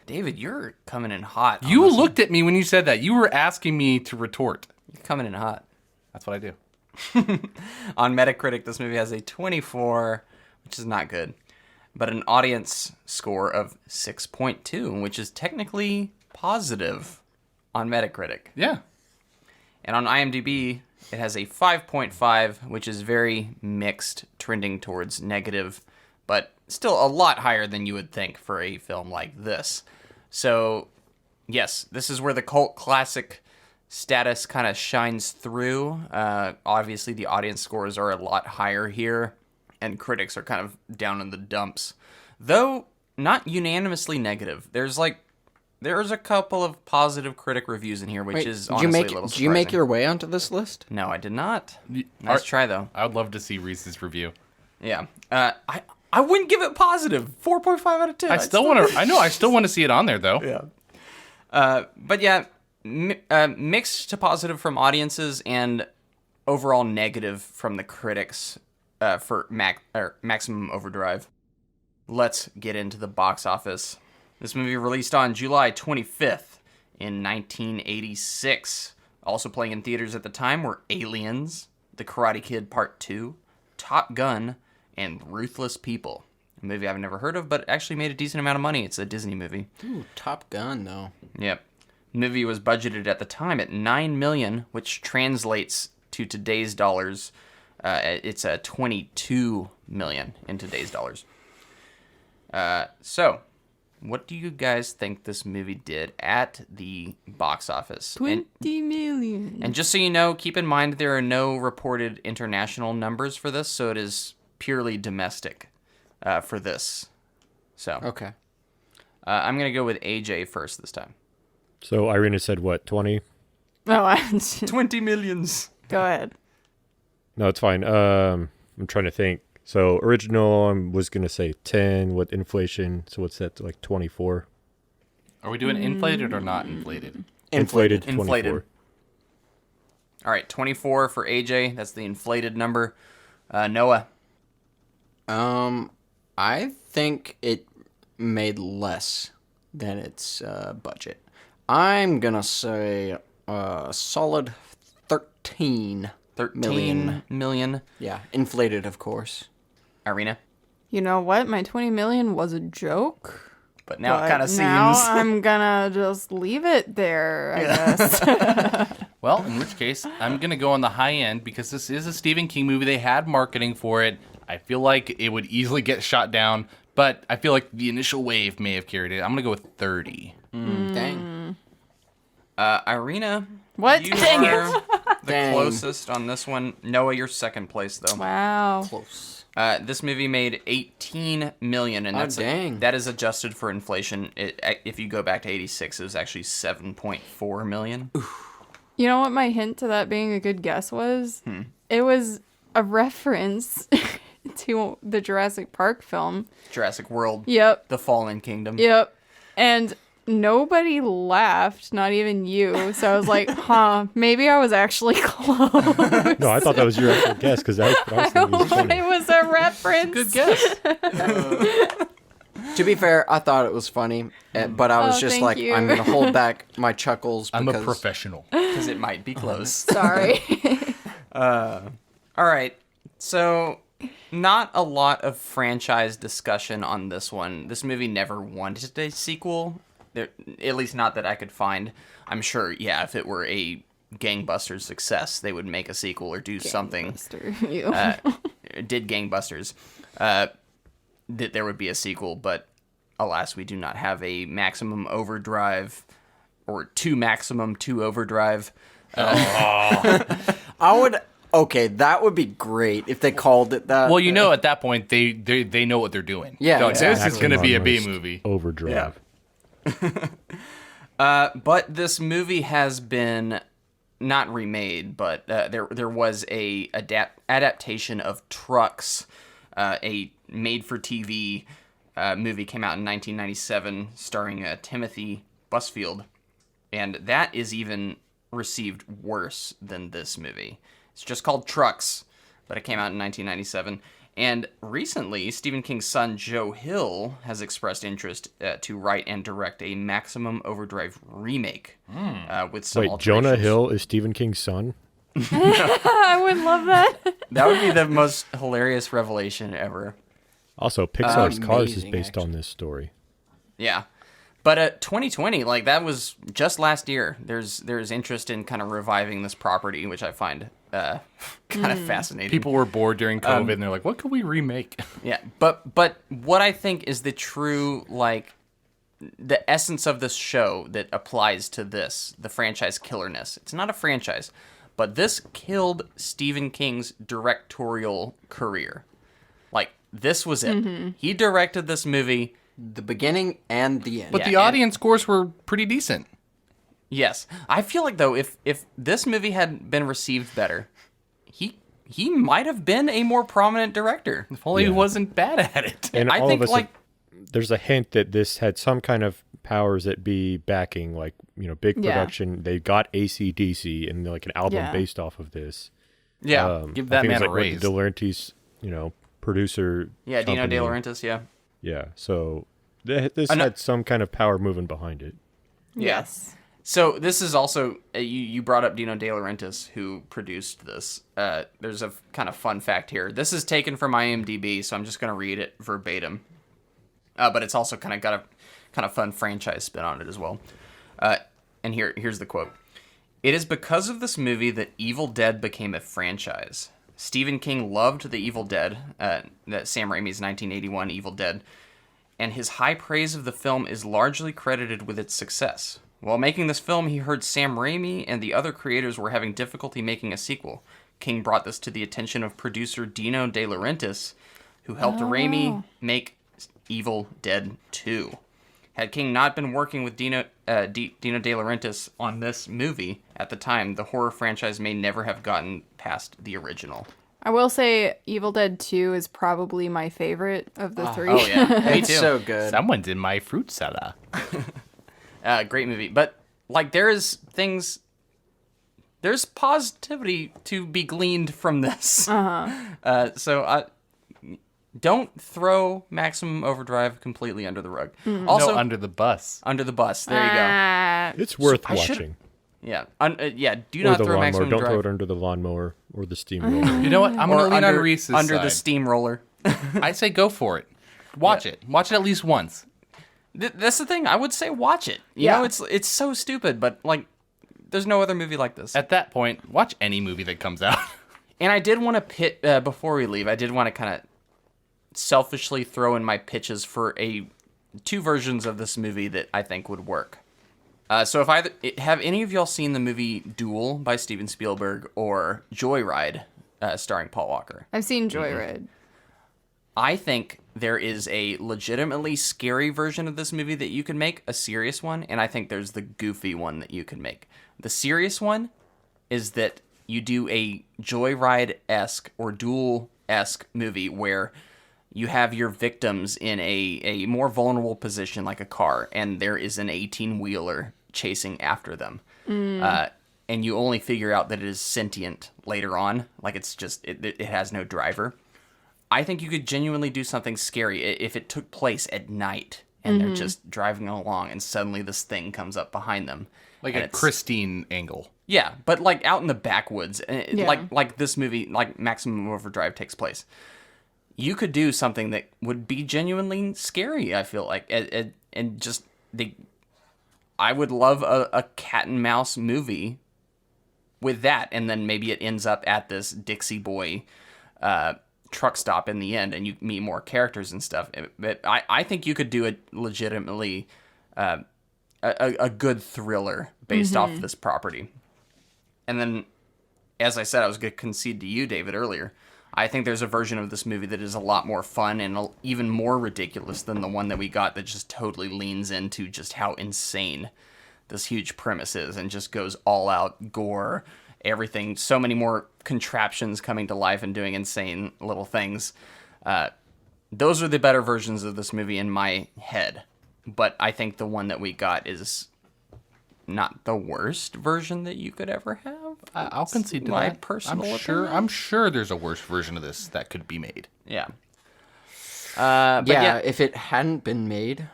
David, you're coming in hot. on You this one. looked at me when you said that. You were asking me to retort. You're coming in hot. That's what I do. On Metacritic, this movie has a 24, which is not good, but an audience score of 6.2, which is technically positive on Metacritic. Yeah. And on IMDb, it has a 5.5, which is very mixed, trending towards negative, but still a lot higher than you would think for a film like this. So, yes, this is where the cult classic status kind of shines through. Obviously, the audience scores are a lot higher here, and critics are kind of down in the dumps. Though, not unanimously negative. There's a couple of positive critic reviews in here, which Wait, is did honestly you a make, little did you make surprising. your way onto this list? No, I did not. Nice try, though. I would love to see Reese's review. Yeah. I wouldn't give it positive. 4.5 out of 10. I still want to. I know. I still want to see it on there though. Yeah. But yeah, mixed to positive from audiences and overall negative from the critics for Maximum Overdrive. Let's get into the box office. This movie released on July 25th in 1986. Also playing in theaters at the time were Aliens, The Karate Kid Part 2, Top Gun, and Ruthless People. A movie I've never heard of, but actually made a decent amount of money. It's a Disney movie. Ooh, Top Gun, though. Yep. The movie was budgeted at the time at $9 million, which translates to today's dollars. It's a $22 million in today's dollars. So, what do you guys think this movie did at the box office? 20 million. And just so you know, keep in mind there are no reported international numbers for this, so it is purely domestic for this. So, Okay. I'm going to go with AJ first this time. So Irina said what, 20? Oh, 20 millions. go ahead. No, it's fine. I'm trying to think. So original, I was going to say 10 with inflation. So what's that, like 24? Are we doing inflated or not inflated? Inflated 24. Inflated. All right, 24 for AJ. That's the inflated number. Noah. I think it made less than its budget. I'm gonna say a solid 13 million. Yeah, inflated, of course. Irina. You know what? My 20 million was a joke. But now it But kind of seems. now I'm gonna just leave it there, I guess. Well, in which case, I'm going to go on the high end because this is a Stephen King movie. They had marketing for it. I feel like it would easily get shot down, but I feel like the initial wave may have carried it. I'm going to go with 30. Dang. Irina. What? You Dang it. are the Dang. closest on this one. Noah, you're second place, though. Wow. Close. This movie made 18 million, and dang. that is adjusted for inflation. If you go back to 86, it was actually 7.4 million. You know what my hint to that being a good guess was? It was a reference to the Jurassic Park film. Jurassic World. Yep. The Fallen Kingdom. Yep. And nobody laughed, not even you. So I was like, maybe I was actually close. No, I thought that was your actual guess because that's what I was thinking. Was funny. It was a reference. Good guess. To be fair, I thought it was funny, but I was just thank like, you. I'm gonna hold back my chuckles I'm a because professional. Because it might be close. Sorry. All right. So, not a lot of franchise discussion on this one. This movie never wanted a sequel. There, at least not that I could find. I'm sure, yeah, if it were a gangbusters success, they would make a sequel or do something. You. Did gangbusters. That there would be a sequel, but alas, we do not have a Maximum Overdrive or two Overdrive. I would. Okay, that would be great if they called it that. Well, you know, at that point, they know what they're doing. Yeah, They're like, yeah. this is going to be a B Maximum movie. Overdrive. But this movie has been not remade, but there was a adaptation of Trucks, a made-for-TV movie came out in 1997 starring Timothy Busfield, and that is even received worse than this movie. It's just called Trucks, but it came out in 1997. And recently, Stephen King's son, Joe Hill, has expressed interest to write and direct a Maximum Overdrive remake with some Wait, alterations. Jonah Hill is Stephen King's son? I would love that. That would be the most hilarious revelation ever. Also, Pixar's Cars is amazing, based actually. on this story. Yeah. But 2020, like that was just last year. There's interest in kind of reviving this property, which I find kind of fascinating. People were bored during COVID, and they're like, what could we remake? Yeah, but what I think is the true, like, the essence of this show that applies to this, the franchise killerness. It's not a franchise, but this killed Stephen King's directorial career. Like, this was it. He directed this movie. the beginning and the end. But Yeah, the audience scores were pretty decent. Yes. I feel like, though, if this movie had been received better, he might have been a more prominent director. If only he Yeah. wasn't bad at it. And I all think, of us, like... there's a hint that this had some kind of powers that be backing, like, big Yeah. production. They got AC/DC and like an album Yeah. based off of this. Yeah. Give I that think man it's a like raise. De Laurentiis, producer. Yeah, Dino company. De Laurentiis, yeah. Yeah, so this Ano- had some kind of power moving behind it. Yeah. Yes. So this is also, you brought up Dino De Laurentiis, who produced this. There's a kind of fun fact here. This is taken from IMDb, so I'm just going to read it verbatim. But it's also kind of got a kind of fun franchise spin on it as well. And here's the quote. "It is because of this movie that Evil Dead became a franchise. Stephen King loved The Evil Dead, that Sam Raimi's 1981 Evil Dead, and his high praise of the film is largely credited with its success. While making this film, he heard Sam Raimi and the other creators were having difficulty making a sequel. King brought this to the attention of producer Dino De Laurentiis, who helped Raimi make Evil Dead 2. Had King not been working with Dino De Laurentiis on this movie at the time, the horror franchise may never have gotten past the original." I will say Evil Dead 2 is probably my favorite of the three. Oh, yeah. Me It's too. so good. Someone did my fruit salad. Great movie. But, like, there's positivity to be gleaned from this. So don't throw Maximum Overdrive completely under the rug. Also, No, under the bus. under the bus. There you go. It's worth I should- watching. Yeah. Do Or not the throw lawnmower. Maximum Don't throw Overdrive. it under the lawnmower or the steamroller. You know what? I'm going to lean on Reese's under side. the steamroller. I say go for it. Watch it. Watch it at least once. That's the thing. I would say watch it. You Yeah. know, it's so stupid, but like, there's no other movie like this. At that point, watch any movie that comes out. And I did want to pit before we leave. I did want to kind of selfishly throw in my pitches for two versions of this movie that I think would work. So have any of y'all seen the movie Duel by Steven Spielberg or Joyride, starring Paul Walker? I've seen Joyride. I think there is a legitimately scary version of this movie that you can make, a serious one, and I think there's the goofy one that you can make. The serious one is that you do a Joyride-esque or Duel-esque movie where you have your victims in a more vulnerable position like a car, and there is an 18-wheeler chasing after them. And you only figure out that it is sentient later on, like it's just, it has no driver. I think you could genuinely do something scary if it took place at night and they're just driving along and suddenly this thing comes up behind them. Like and a it's- Christine angle. Yeah, but like out in the backwoods, Yeah. like this movie, like Maximum Overdrive takes place. You could do something that would be genuinely scary, I feel like. And just, I would love a cat and mouse movie with that, and then maybe it ends up at this Dixie Boy truck stop in the end, and you meet more characters and stuff. But I think you could do a legitimately a good thriller based off this property. And then, as I said, I was going to concede to you, David, earlier. I think there's a version of this movie that is a lot more fun and even more ridiculous than the one that we got that just totally leans into just how insane this huge premise is and just goes all out gore, everything, so many more contraptions coming to life and doing insane little things. Those are the better versions of this movie in my head. But I think the one that we got is not the worst version that you could ever have. I'll concede to my that. personal I'm sure there's a worse version of this that could be made. Yeah. Yeah, if it hadn't been made.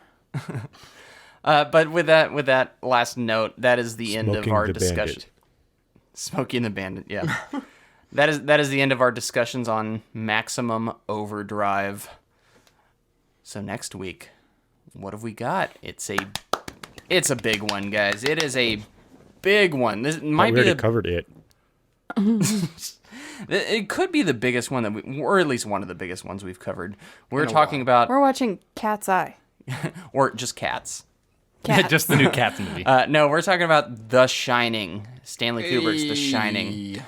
But with that last note, that is the end of Smoking our the discussion. Bandit. Smoking the Bandit, yeah. that is the end of our discussions on Maximum Overdrive. So next week, what have we got? It's a big one, guys. It is a big one. This might we be already covered it. It could be the biggest one that or at least one of the biggest ones we've covered. We're talking about, We're watching Cat's Eye. or just Cats. Cats. Just the new Cats movie. No, we're talking about The Shining. Stanley Kubrick's The Shining.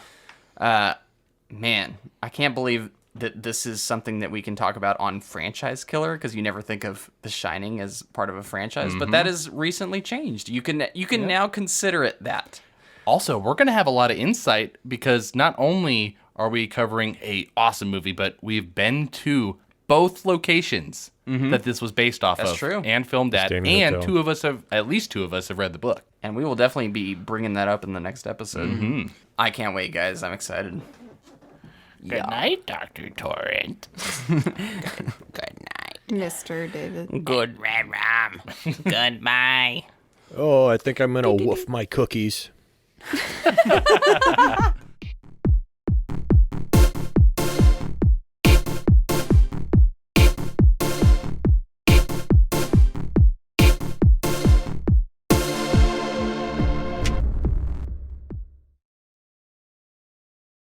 Man, I can't believe that this is something that we can talk about on Franchise Killer, because you never think of The Shining as part of a franchise, but that has recently changed. You can now consider it that. Also, we're going to have a lot of insight because not only are we covering a awesome movie, but we've been to both locations that this was based off That's of true. and filmed at, Staying in and hotel. at least two of us have read the book. And we will definitely be bringing that up in the next episode. I can't wait, guys. I'm excited. Good night, Dr. Torrent. Good night. Mr. David. Good red rum. Goodbye. Oh, I think I'm gonna woof my cookies.